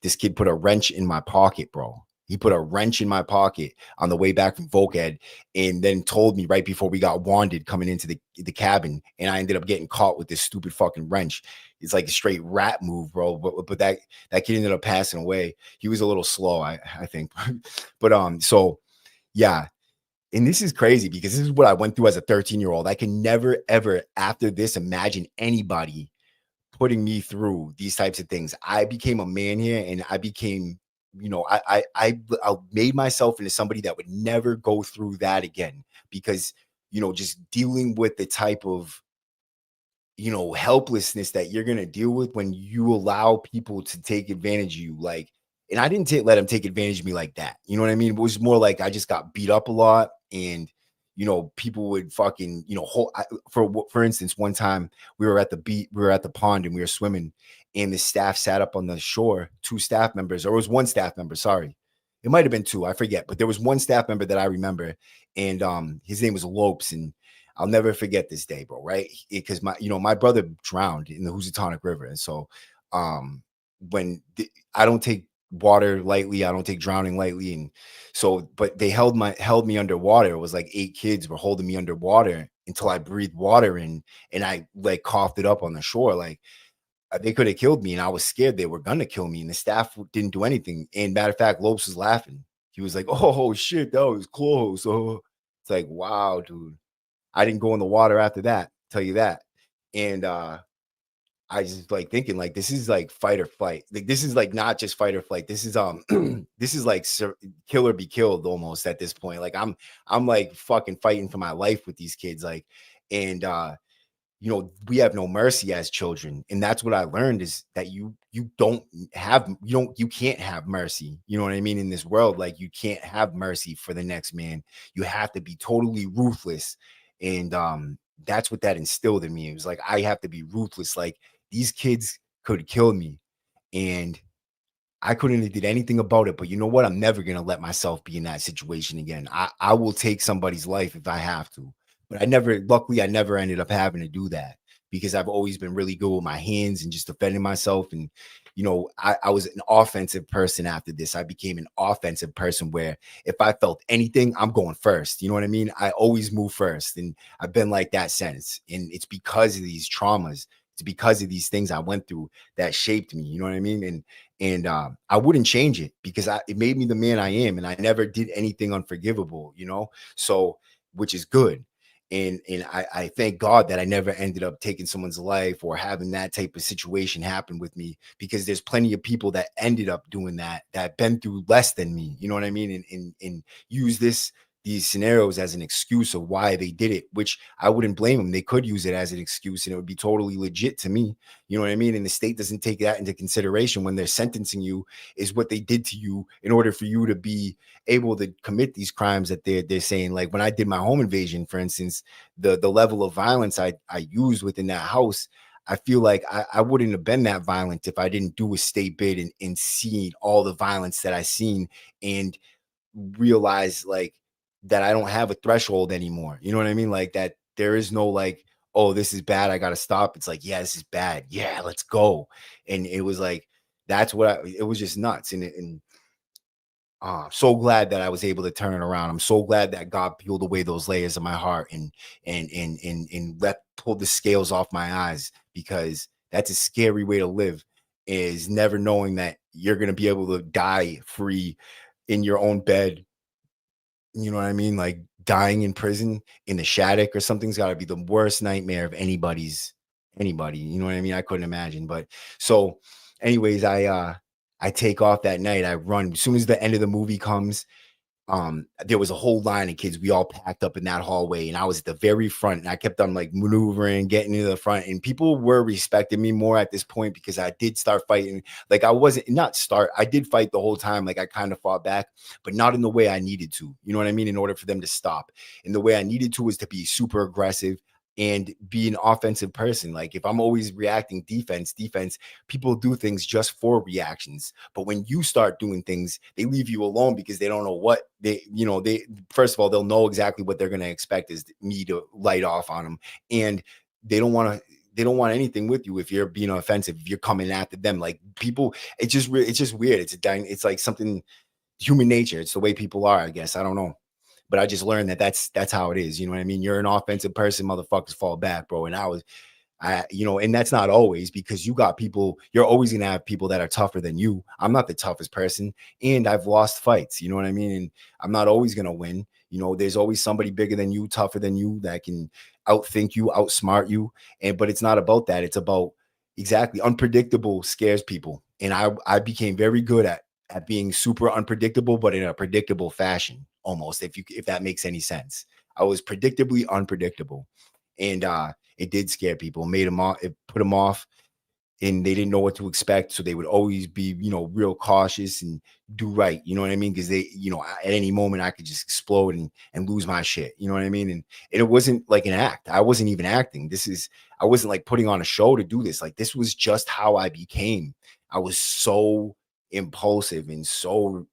this kid put a wrench in my pocket, bro. He put a wrench in my pocket on the way back from Volked, and then told me right before we got wanded coming into the cabin, and I ended up getting caught with this stupid fucking wrench. It's like a straight rat move, bro. But that kid ended up passing away. He was a little slow, I think. But so yeah. And this is crazy because this is what I went through as a 13-year-old. I can never, ever after this imagine anybody putting me through these types of things. I became a man here, and I became, I made myself into somebody that would never go through that again, because, just dealing with the type of, helplessness that you're going to deal with when you allow people to take advantage of you. Like, and I didn't let them take advantage of me like that. You know what I mean? It was more like I just got beat up a lot, and, people would fucking, for instance, one time we were at the pond and we were swimming, and the staff sat up on the shore, 2 staff members, or it was 1 staff member. Sorry. It might've been 2, I forget, but there was 1 staff member that I remember, and his name was Lopes, and I'll never forget this day, bro. Right. Because my brother drowned in the Housatonic River. And so, I don't take water lightly, I don't take drowning lightly. And so, but they held me underwater. It was like 8 kids were holding me underwater until I breathed water in, and I like coughed it up on the shore. Like, they could have killed me, and I was scared they were gonna kill me, and the staff didn't do anything. And matter of fact, Lopes was laughing. He was like, oh shit, that was close. Oh, it's like, wow, dude. I didn't go in the water after that, tell you that. And I just like thinking like, this is like fight or flight. Like, this is like not just fight or flight. This is this is like kill or be killed almost at this point. Like I'm like fucking fighting for my life with these kids. Like, and we have no mercy as children. And that's what I learned, is that you can't have mercy. You know what I mean? In this world, like, you can't have mercy for the next man. You have to be totally ruthless. And that's what that instilled in me. It was like, I have to be ruthless. Like, these kids could kill me, and I couldn't have did anything about it. But you know what? I'm never going to let myself be in that situation again. I will take somebody's life if I have to. But luckily, I never ended up having to do that, because I've always been really good with my hands and just defending myself. And, I was an offensive person after this. I became an offensive person where if I felt anything, I'm going first. You know what I mean? I always move first. And I've been like that since. And it's because of these traumas. It's because of these things I went through that shaped me. You know what I mean? And I wouldn't change it, because it made me the man I am. And I never did anything unforgivable, so, which is good. And I thank God that I never ended up taking someone's life or having that type of situation happen with me, because there's plenty of people that ended up doing that been through less than me. You know what I mean? And use these scenarios as an excuse of why they did it, which I wouldn't blame them. They could use it as an excuse, and it would be totally legit to me. You know what I mean? And the state doesn't take that into consideration when they're sentencing you, is what they did to you in order for you to be able to commit these crimes that they're saying. Like, when I did my home invasion, for instance, the level of violence I used within that house, I feel like I wouldn't have been that violent if I didn't do a state bid and seen all the violence that I seen, and realize like that I don't have a threshold anymore. You know what I mean? Like, that there is no like, oh, this is bad, I gotta stop. It's like, yeah, this is bad, yeah, let's go. And it was like, it was just nuts. And I'm so glad that I was able to turn it around. I'm so glad that God peeled away those layers of my heart and pulled the scales off my eyes, because that's a scary way to live. is never knowing that you're going to be able to die free in your own bed. You know what I mean? Like dying in prison in the Shattuck or something's got to be the worst nightmare of anybody. You know what I mean? I couldn't imagine. But so, anyways, I take off that night. I run as soon as the end of the movie comes. There was a whole line of kids. We all packed up in that hallway, and I was at the very front, and I kept on like maneuvering, getting to the front, and people were respecting me more at this point because I did start fighting. Like I did fight the whole time. Like I kind of fought back, but not in the way I needed to. You know what I mean? In order for them to stop. And the way I needed to was to be super aggressive and be an offensive person. Like if I'm always reacting defense, people do things just for reactions. But when you start doing things, they leave you alone because they don't know what they first of all, they'll know exactly what they're going to expect is me to light off on them. And they don't want anything with you if you're being offensive, if you're coming after them. Like people, it's just weird. It's like something human nature. It's the way people are, I guess. I don't know. But I just learned that that's how it is. You know what I mean? You're an offensive person, motherfuckers fall back, bro. And and that's not always, because you got people, you're always going to have people that are tougher than you. I'm not the toughest person, and I've lost fights. You know what I mean? And I'm not always going to win. You know, there's always somebody bigger than you, tougher than you, that can outthink you, outsmart you. But it's not about that. It's about exactly unpredictable scares people. And I became very good at being super unpredictable, but in a predictable fashion, almost, if that makes any sense. I was predictably unpredictable, and it did scare people, it put them off, and they didn't know what to expect. So they would always be, real cautious and do right. You know what I mean? Because they, at any moment I could just explode and lose my shit. You know what I mean? And it wasn't like an act. I wasn't even acting. I wasn't like putting on a show to do this. Like this was just how I became. I was so impulsive and so,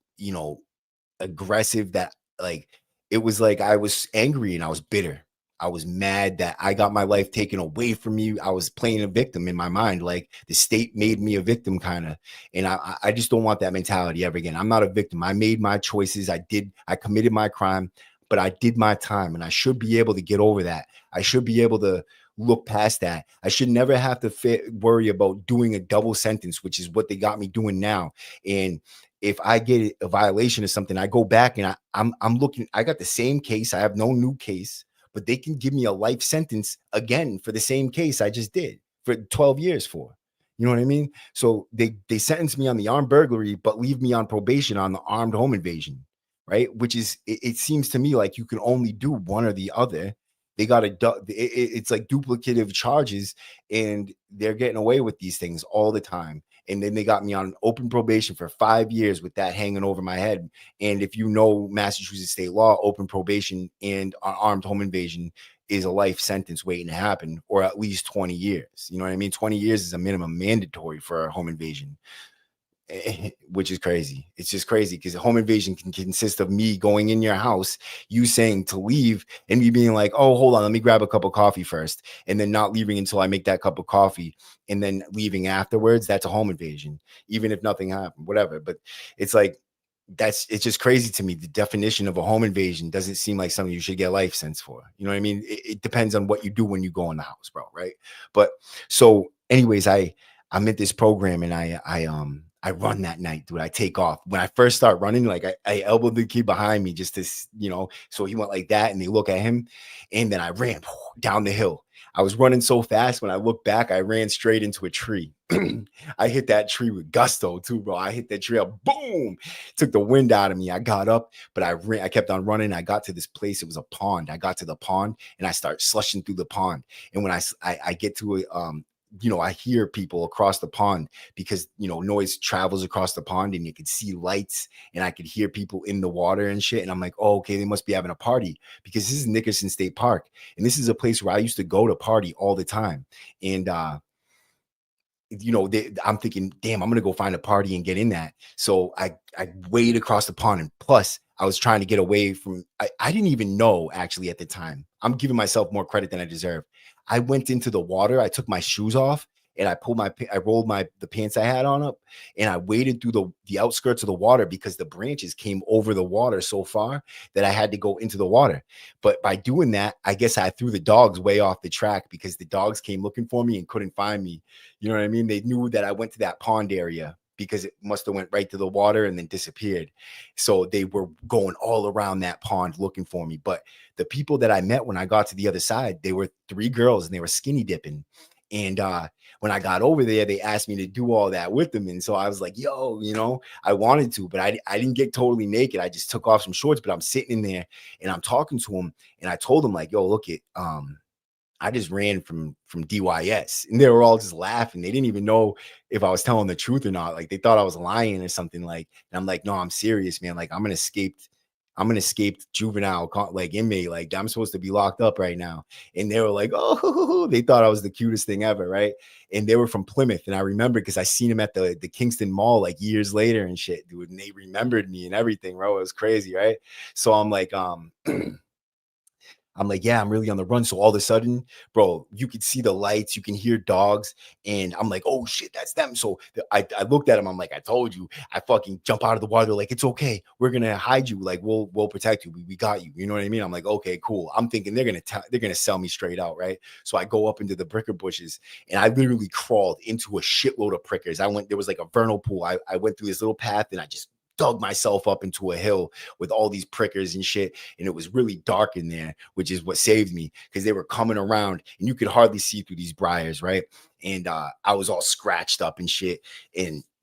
aggressive that like, it was like I was angry and I was bitter. I was mad that I got my life taken away from me. I was playing a victim in my mind. Like the state made me a victim kind of. And I just don't want that mentality ever again. I'm not a victim. I made my choices. I committed my crime, but I did my time, and I should be able to get over that. I should be able to look past that. I should never have to worry about doing a double sentence, which is what they got me doing now. And if I get a violation or something, I go back and I'm looking, I got the same case. I have no new case, but they can give me a life sentence again for the same case I just did for 12 years for. You know what I mean? So they sentenced me on the armed burglary, but leave me on probation on the armed home invasion, right? Which is, it seems to me like you can only do one or the other. They got it's like duplicative charges, and they're getting away with these things all the time. And then they got me on open probation for 5 years with that hanging over my head. And if you know Massachusetts state law, open probation and armed home invasion is a life sentence waiting to happen, or at least 20 years. You know what I mean? 20 years is a minimum mandatory for a home invasion, which is crazy. It's just crazy because a home invasion can consist of me going in your house, you saying to leave, and me being like, oh, hold on, let me grab a cup of coffee first, and then not leaving until I make that cup of coffee, and then leaving afterwards. That's a home invasion, even if nothing happened, whatever. But it's like, it's just crazy to me. The definition of a home invasion doesn't seem like something you should get a life sentence for. You know what I mean? It depends on what you do when you go in the house, bro. Right. But so anyways, I'm at this program, and I run that night, dude. I take off. When I first start running, like I elbowed the kid behind me just to, so he went like that, and they look at him, and then I ran down the hill. I was running so fast. When I look back, I ran straight into a tree. I hit that tree with gusto too, bro. I hit that tree up, boom, took the wind out of me. I got up, but I kept on running. I got to this place. It was a pond. I got to the pond, and I start slushing through the pond. And when I get to it, I hear people across the pond, because, noise travels across the pond, and you could see lights, and I could hear people in the water and shit. And I'm like, oh, okay, they must be having a party, because this is Nickerson State Park. And this is a place where I used to go to party all the time. And, I'm thinking, damn, I'm going to go find a party and get in that. So I wade across the pond, and plus I was trying to get away from, I didn't even know actually at the time. I'm giving myself more credit than I deserve. I went into the water. I took my shoes off, and I rolled the pants I had on up, and I waded through the outskirts of the water because the branches came over the water so far that I had to go into the water. But by doing that, I guess I threw the dogs way off the track because the dogs came looking for me and couldn't find me. You know what I mean? They knew that I went to that pond area because it must have went right to the water and then disappeared. So they were going all around that pond looking for me. But the people that I met when I got to the other side, they were 3 girls and they were skinny dipping. And when I got over there, they asked me to do all that with them. And so I was like, yo, I wanted to, but I didn't get totally naked. I just took off some shorts, but I'm sitting in there and I'm talking to them. And I told them like, yo, look it, I just ran from DYS, and they were all just laughing. They didn't even know if I was telling the truth or not. Like they thought I was lying or something. Like, and I'm like, no, I'm serious, man. Like I'm an escaped juvenile like inmate. Like I'm supposed to be locked up right now. And they were like, oh, they thought I was the cutest thing ever, right? And they were from Plymouth, and I remember because I seen them at the Kingston Mall like years later and shit, dude. And they remembered me and everything, bro. It was crazy, right? So I'm like, I'm like, yeah, I'm really on the run. So all of a sudden, bro, you could see the lights, you can hear dogs, and I'm like, oh shit, that's them. So I looked at him. I'm like, I told you. I fucking jump out of the water. They're like, it's okay. We're gonna hide you. Like, we'll protect you. We got you. You know what I mean? I'm like, okay, cool. I'm thinking they're gonna sell me straight out, right? So I go up into the pricker bushes, and I literally crawled into a shitload of prickers. There was like a vernal pool. I went through this little path, and I just dug myself up into a hill with all these prickers and shit. And it was really dark in there, which is what saved me because they were coming around and you could hardly see through these briars, right? And I was all scratched up and shit.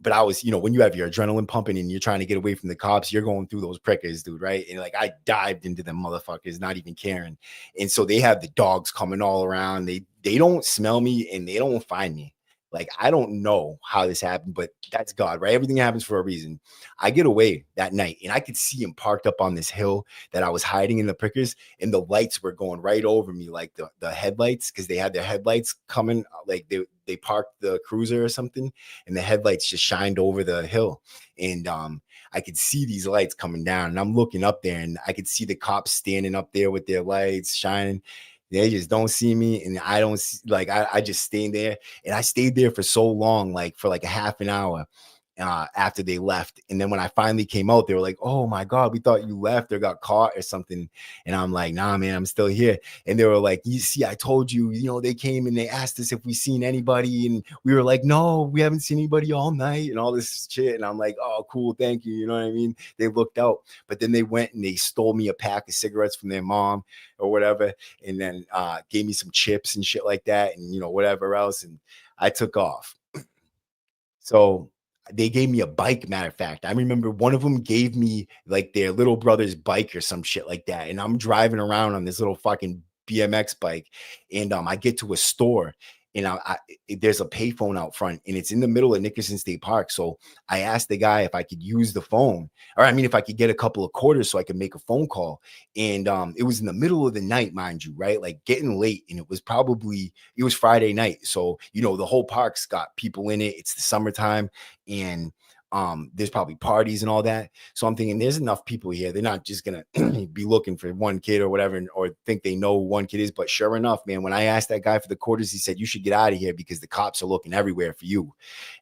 But I was, when you have your adrenaline pumping and you're trying to get away from the cops, you're going through those prickers, dude, right? And like I dived into them motherfuckers, not even caring. And so they have the dogs coming all around. They don't smell me and they don't find me. Like, I don't know how this happened, but that's God, right? Everything happens for a reason. I get away that night and I could see him parked up on this hill that I was hiding in the prickers, and the lights were going right over me, like the headlights, because they had their headlights coming, like they parked the cruiser or something, and the headlights just shined over the hill. And I could see these lights coming down, and I'm looking up there, and I could see the cops standing up there with their lights shining. They just don't see me, and I don't see, like, I just stayed there, and I stayed there for so long, like for like a half an hour after they left. And then when I finally came out, they were like, oh my God, we thought you left or got caught or something. And I'm like, nah, man, I'm still here. And they were like, you see, I told you, they came and they asked us if we seen anybody. And we were like, no, we haven't seen anybody all night and all this shit. And I'm like, oh, cool. Thank you. You know what I mean? They looked out, but then they went and they stole me a pack of cigarettes from their mom or whatever. And then gave me some chips and shit like that. And, whatever else. And I took off. So they gave me a bike. Matter of fact, I remember one of them gave me like their little brother's bike or some shit like that. And I'm driving around on this little fucking BMX bike. And I get to a store, and there's a payphone out front, and it's in the middle of Nickerson State Park. So I asked the guy if I could use the phone, or if I could get a couple of quarters so I could make a phone call. And it was in the middle of the night, mind you, right? Like getting late. And it was Friday night. So, the whole park's got people in it. It's the summertime, and there's probably parties and all that. So I'm thinking there's enough people here. They're not just gonna be looking for one kid or whatever, or think they know who one kid is. But sure enough, man, when I asked that guy for the quarters, he said, you should get out of here because the cops are looking everywhere for you.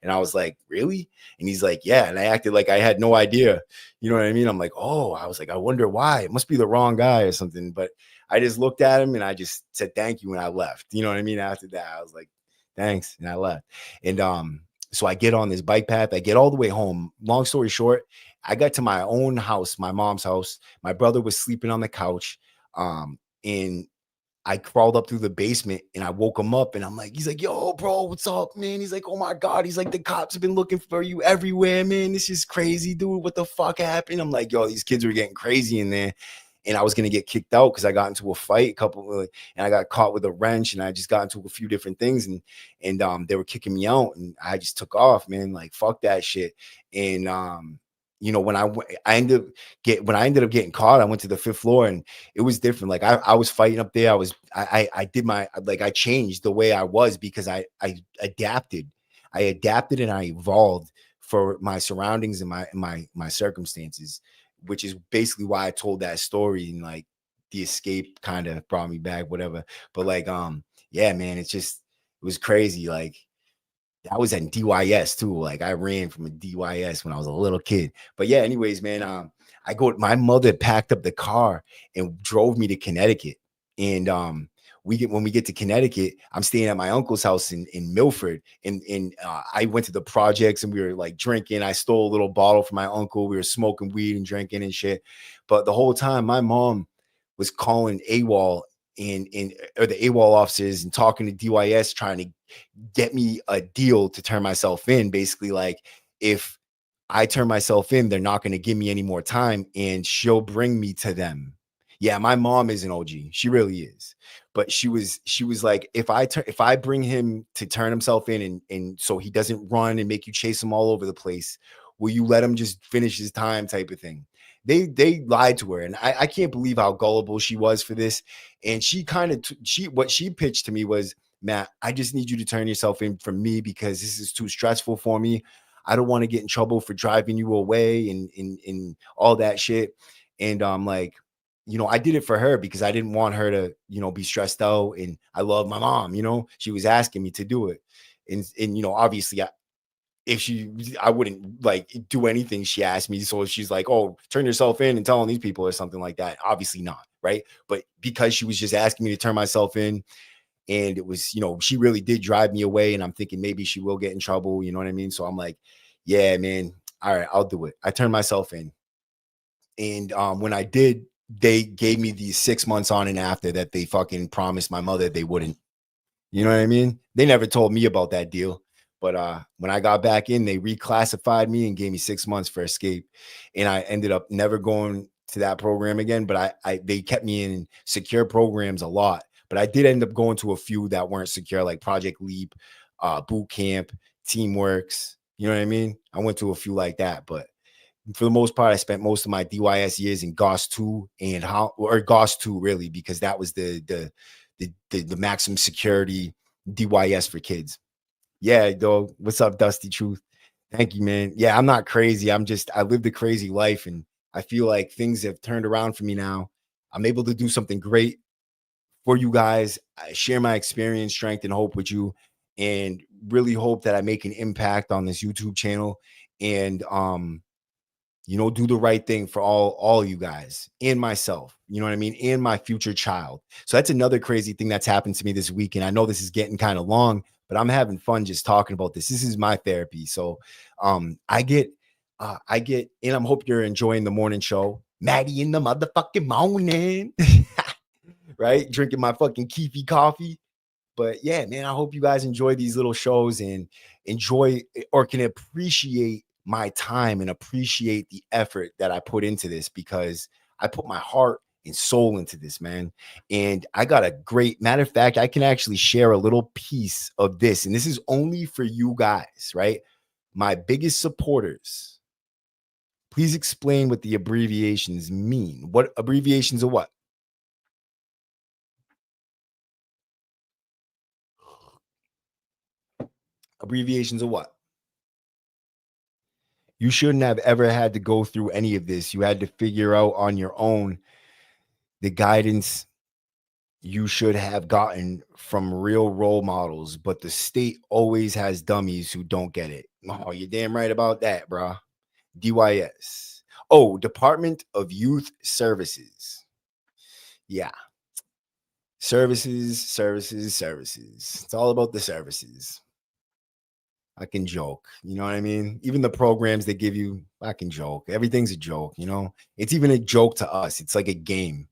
And I was like, really? And he's like, yeah. And I acted like I had no idea. You know what I mean? I'm like, oh, I was like, I wonder why. It must be the wrong guy or something. But I just looked at him and I just said thank you and I left. You know what I mean? After that, I was like, thanks, and I left. And so I get on this bike path. I get all the way home. Long story short, I got to my own house, my mom's house. My brother was sleeping on the couch. And I crawled up through the basement and I woke him up, and he's like, yo, bro, what's up, man? He's like, oh my God. He's like, the cops have been looking for you everywhere, man. This is crazy, dude. What the fuck happened? I'm like, yo, these kids were getting crazy in there. And I was going to get kicked out because I got into a fight and I got caught with a wrench, and I just got into a few different things, and they were kicking me out, and I just took off, man. Like, fuck that shit. And, when I ended up getting caught, I went to the 5th floor, and it was different. Like I was fighting up there. I changed the way I was because I adapted and I evolved for my surroundings and my circumstances, which is basically why I told that story, and like the escape kind of brought me back, whatever. But like, yeah, man, it was crazy. Like, that was at DYS too. Like I ran from a DYS when I was a little kid. But yeah, anyways, man, my mother packed up the car and drove me to Connecticut. And when we get to Connecticut, I'm staying at my uncle's house in Milford. And I went to the projects and we were like drinking. I stole a little bottle from my uncle. We were smoking weed and drinking and shit. But the whole time my mom was calling AWOL or the AWOL officers and talking to DYS, trying to get me a deal to turn myself in. Basically, like, if I turn myself in, they're not going to give me any more time and she'll bring me to them. Yeah, my mom is an OG. She really is. But she was like, if I bring him to turn himself in and so he doesn't run and make you chase him all over the place, will you let him just finish his time, type of thing. They lied to her, and I can't believe how gullible she was for this. And she kind of what she pitched to me was, Matt, I just need you to turn yourself in for me because this is too stressful for me. I don't want to get in trouble for driving you away and all that shit. And I'm like, I did it for her because I didn't want her to, be stressed out. And I love my mom, she was asking me to do it. And obviously I wouldn't like do anything she asked me. So if she's like, oh, turn yourself in and tell on these people or something like that, obviously not. Right. But because she was just asking me to turn myself in, and it was, she really did drive me away, and I'm thinking maybe she will get in trouble. You know what I mean? So I'm like, yeah, man. All right, I'll do it. I turned myself in. And when I did, they gave me these 6 months on and after that they fucking promised my mother they wouldn't. You know what I mean? They never told me about that deal. But when I got back in, they reclassified me and gave me 6 months for escape. And I ended up never going to that program again. But they kept me in secure programs a lot. But I did end up going to a few that weren't secure, like Project Leap, Boot Camp, Teamworks. You know what I mean? I went to a few like that. But for the most part, I spent most of my DYS years in GOS 2 or GOS 2 really, because that was the maximum security DYS for kids. Yeah, dog. What's up, Dusty Truth? Thank you, man. Yeah, I'm not crazy. I lived a crazy life, and I feel like things have turned around for me now. I'm able to do something great for you guys. I share my experience, strength, and hope with you, and really hope that I make an impact on this YouTube channel and do the right thing for all you guys and myself, you know what I mean, and my future child. So that's another crazy thing that's happened to me this week. And I know this is getting kind of long, but I'm having fun just talking about this. This is my therapy. So I get, and I hope you're enjoying the morning show. Matty in the motherfucking morning, right? Drinking my fucking Keefy coffee. But yeah, man, I hope you guys enjoy these little shows and enjoy or can appreciate my time and appreciate the effort that I put into this, because I put my heart and soul into this, man. And I got a great, matter of fact, I can actually share a little piece of this. And this is only for you guys, right? My biggest supporters. Please explain what the abbreviations mean. What abbreviations are what? Abbreviations of what? You shouldn't have ever had to go through any of this. You had to figure out on your own the guidance you should have gotten from real role models, but the state always has dummies who don't get it. Oh, you're damn right about that, bro. DYS. Oh, Department of Youth Services. Yeah. Services. It's all about the services. I can joke, you know what I mean? Even the programs they give you, I can joke. Everything's a joke, It's even a joke to us. It's like a game.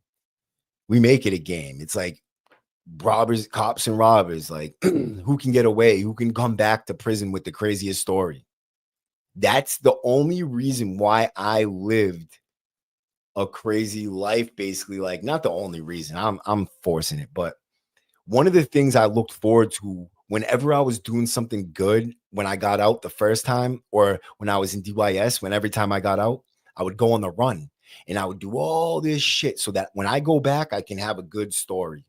We make it a game. It's like robbers, cops and robbers, like who can get away, who can come back to prison with the craziest story. That's the only reason why I lived a crazy life, basically. Like, not the only reason. I'm forcing it, but one of the things I looked forward to whenever I was doing something good when I got out the first time, or when I was in DYS, when every time I got out, I would go on the run and I would do all this shit so that when I go back, I can have a good story.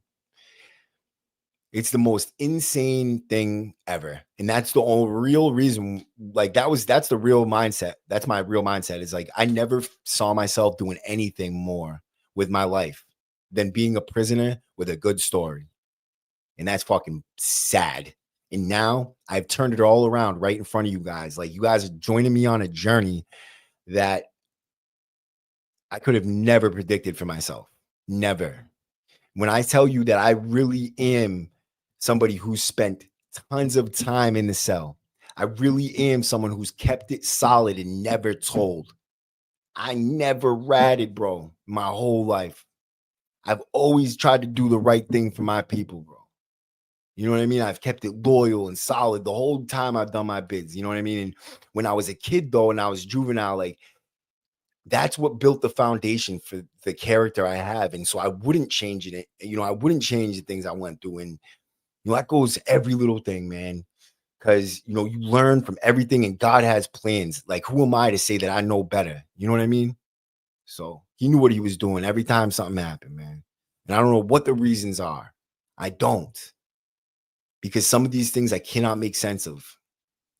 It's the most insane thing ever. And that's the only real reason, like that's the real mindset. That's my real mindset, is like, I never saw myself doing anything more with my life than being a prisoner with a good story. And that's fucking sad. And now I've turned it all around right in front of you guys. Like, you guys are joining me on a journey that I could have never predicted for myself. Never. When I tell you that I really am somebody who's spent tons of time in the cell, I really am someone who's kept it solid and never told. I never ratted, bro, my whole life. I've always tried to do the right thing for my people, bro. You know what I mean? I've kept it loyal and solid the whole time I've done my bids. You know what I mean? And when I was a kid, though, and I was juvenile, like, that's what built the foundation for the character I have. And so I wouldn't change it. You know, I wouldn't change the things I went through. And, you know, that goes every little thing, man. Because, you know, you learn from everything and God has plans. Like, who am I to say that I know better? You know what I mean? So he knew what he was doing every time something happened, man. And I don't know what the reasons are. I don't. Because some of these things I cannot make sense of.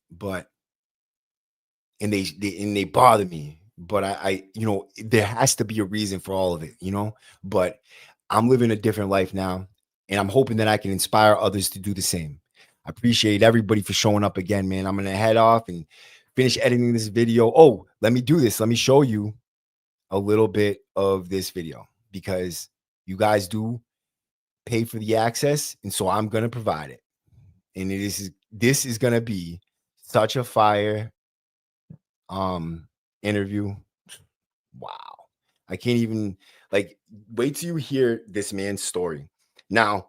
But, and they bother me. But I, you know, there has to be a reason for all of it, you know. But I'm living a different life now. And I'm hoping that I can inspire others to do the same. I appreciate everybody for showing up again, man. I'm going to head off and finish editing this video. Oh, let me do this. Let me show you a little bit of this video, because you guys do pay for the access. And so I'm going to provide it. And this is going to be such a fire interview. Wow. I can't even, like, wait till you hear this man's story. Now,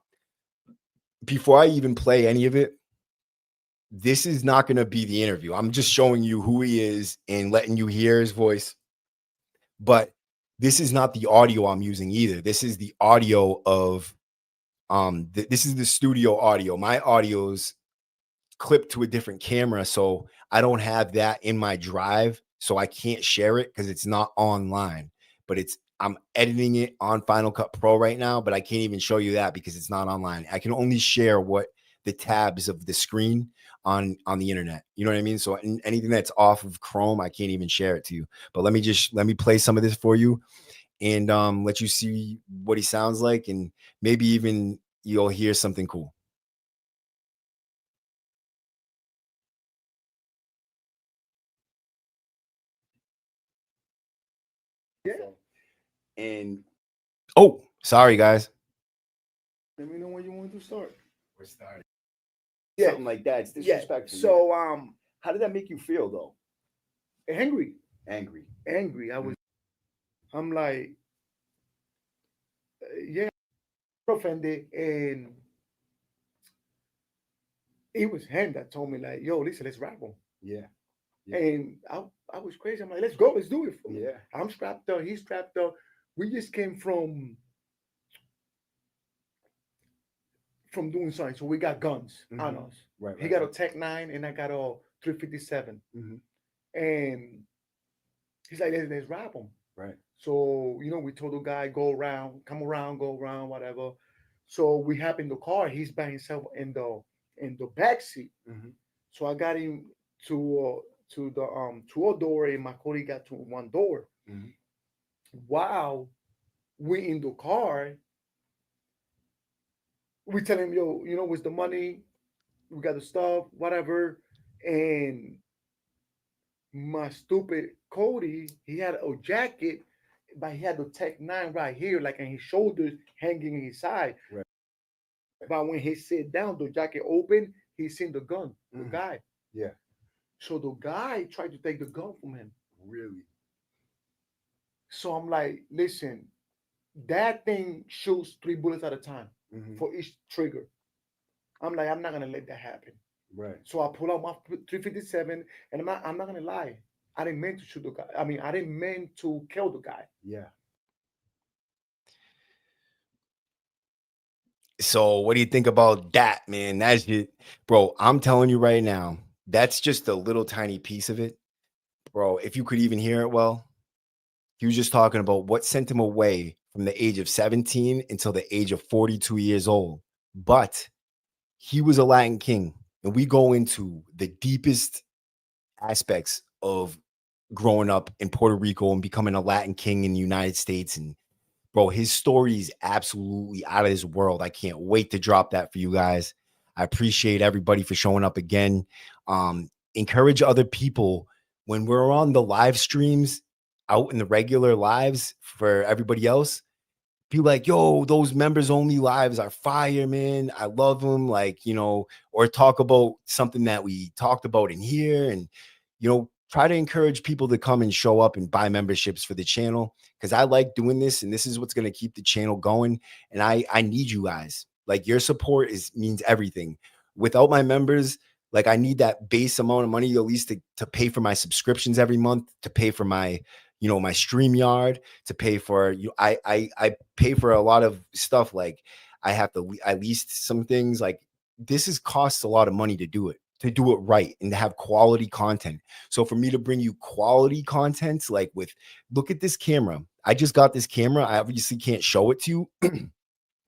before I even play any of it, this is not going to be the interview. I'm just showing you who he is and letting you hear his voice. But this is not the audio I'm using either. This is the audio of this is the studio audio. My audio's clipped to a different camera, so I don't have that in my drive, so I can't share it because it's not online. But I'm editing it on Final Cut Pro right now, but I can't even show you that because it's not online. I can only share what the tabs of the screen on the internet. You know what I mean? So anything that's off of Chrome, I can't even share it to you. But let me play some of this for you and let you see what he sounds like, and maybe even you'll hear something cool. Yeah. And oh, sorry guys. Let me know when you want to start. We're starting. Yeah. Something like that. It's disrespectful. Yeah. So how did that make you feel though? Angry. I'm like, yeah, offended, and it was him that told me, like, yo, listen, let's rap him. Yeah. And I was crazy. I'm like, let's go, let's do it. Yeah. I'm strapped up, he's strapped up. We just came from doing something, so we got guns on us. Right. He got a Tech 9 and I got a 357. And he's like, let's rap him. Right. So, you know, we told the guy, go around, come around, go around, whatever. So we hop in the car. He's by himself in the back seat. So I got him to a door, and my colleague got to one door. While we in the car, we tell him, yo, you know, what's the money? We got the stuff, whatever. And my stupid Cody, he had a jacket, but he had the Tech 9 right here, like on his shoulders, hanging in his side. Right. But when he sit down, the jacket open, he seen the gun, the guy. Yeah. So the guy tried to take the gun from him. Really? So I'm like, listen, that thing shoots 3 bullets at a time for each trigger. I'm like, I'm not gonna let that happen. Right. So I pull out my 357, and I'm not gonna lie. I didn't mean to shoot the guy. I mean, I didn't mean to kill the guy. Yeah. So what do you think about that, man? That's it, bro. I'm telling you right now, that's just a little tiny piece of it, bro. If you could even hear it well, he was just talking about what sent him away from the age of 17 until the age of 42 years old. But he was a Latin king, and we go into the deepest aspects of growing up in Puerto Rico and becoming a Latin king in the United States. And bro, his story is absolutely out of this world. I can't wait to drop that for you guys. I appreciate everybody for showing up again. Encourage other people when we're on the live streams out in the regular lives for everybody else. Be like, yo, those members only lives are fire, man. I love them. Like, you know, or talk about something that we talked about in here, and, you know, try to encourage people to come and show up and buy memberships for the channel, because I like doing this, and this is what's going to keep the channel going. And I need you guys. Like, your support means everything. Without my members, like, I need that base amount of money at least to pay for my subscriptions every month, to pay for my, you know, my StreamYard, to pay for you. I pay for a lot of stuff. Like, I have to, I leased some things. Like, costs a lot of money to do it right, and to have quality content. So for me to bring you quality content, like look at this camera. I just got this camera. I obviously can't show it to you,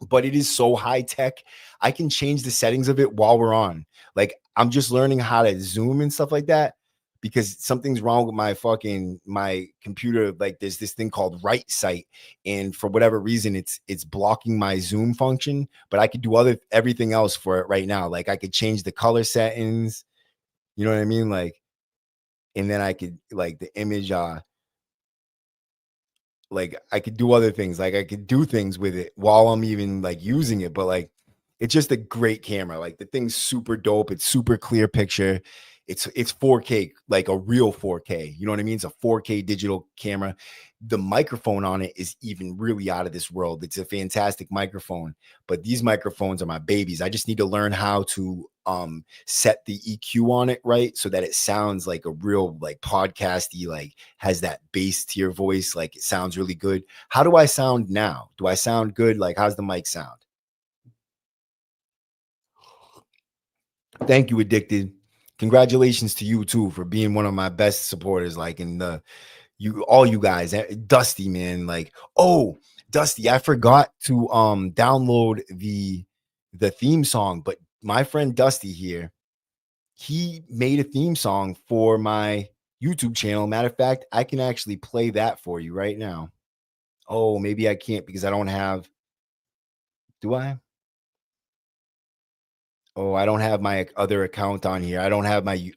but it is so high tech. I can change the settings of it while we're on. Like, I'm just learning how to zoom and stuff like that, because something's wrong with my computer. Like, there's this thing called right sight, and for whatever reason, it's blocking my zoom function, but I could do everything else for it right now. Like, I could change the color settings, you know what I mean? Like, and then I could, like, the image, like, I could do other things. Like, I could do things with it while I'm even, like, using it. But, like, it's just a great camera. Like, the thing's super dope. It's super clear picture. It's 4K, like a real 4K. You know what I mean? It's a 4K digital camera. The microphone on it is even really out of this world. It's a fantastic microphone, but these microphones are my babies. I just need to learn how to set the EQ on it right, so that it sounds like a real, like, podcasty, like, has that bass to your voice. Like, it sounds really good. How do I sound now? Do I sound good? Like, how's the mic sound? Thank you, Addicted. Congratulations to you too for being one of my best supporters. Like, all you guys, Dusty, man. Like, oh, Dusty, I forgot to download the theme song, but my friend Dusty here, he made a theme song for my YouTube channel. Matter of fact, I can actually play that for you right now. Oh, maybe I can't because I don't have. Do I? Oh, I don't have my other account on here. I don't have my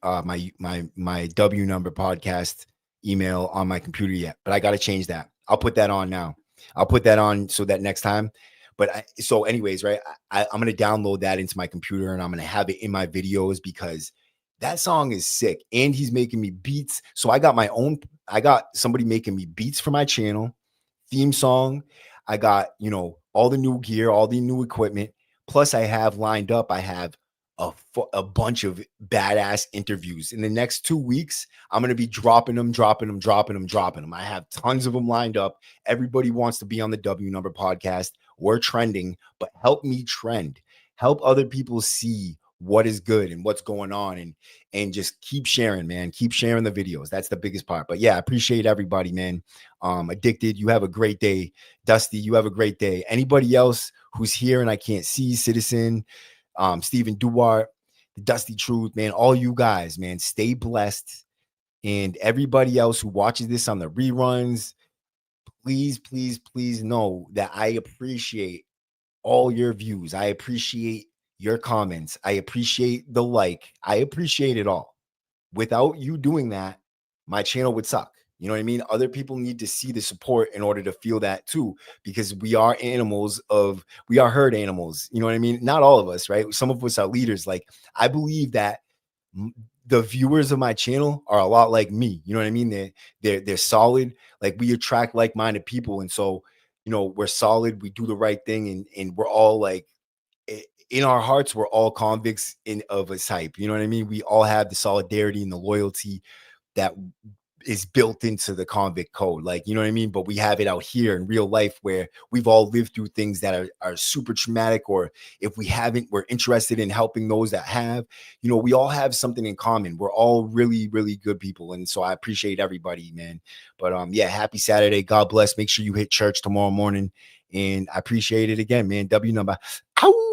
my W number podcast email on my computer yet, but I got to change that. I'll put that on now. I'll put that on so that next time. But so anyways, right? I'm going to download that into my computer, and I'm going to have it in my videos, because that song is sick. And he's making me beats. So I got somebody making me beats for my channel, theme song. I got, you know, all the new gear, all the new equipment. Plus, I have lined up, I have a bunch of badass interviews. In the next 2 weeks, I'm going to be dropping them. I have tons of them lined up. Everybody wants to be on the W Number podcast. We're trending, but help me trend. Help other people see what is good and what's going on, and just keep sharing, man. Keep sharing the videos. That's the biggest part. But yeah, I appreciate everybody, man. Addicted, you have a great day. Dusty, you have a great day. Anybody else who's here and I can't see, Citizen, Stephen Duarte, Dusty Truth, man, all you guys, man, stay blessed. And everybody else who watches this on the reruns, please, please, please know that I appreciate all your views. I appreciate your comments. I appreciate the like. I appreciate it all. Without you doing that, my channel would suck. You know what I mean? Other people need to see the support in order to feel that too, because we are herd animals. You know what I mean? Not all of us, right? Some of us are leaders. Like, I believe that the viewers of my channel are a lot like me. You know what I mean? They're solid. Like, we attract like-minded people. And so, you know, we're solid. We do the right thing. And we're all, like, in our hearts, we're all convicts of a type. You know what I mean? We all have the solidarity and the loyalty that is built into the convict code. Like, you know what I mean? But we have it out here in real life, where we've all lived through things that are super traumatic, or if we haven't, we're interested in helping those that have. You know, we all have something in common. We're all really, really good people. And so I appreciate everybody, man. But yeah, happy Saturday. God bless. Make sure you hit church tomorrow morning. And I appreciate it again, man. W Number. Ow!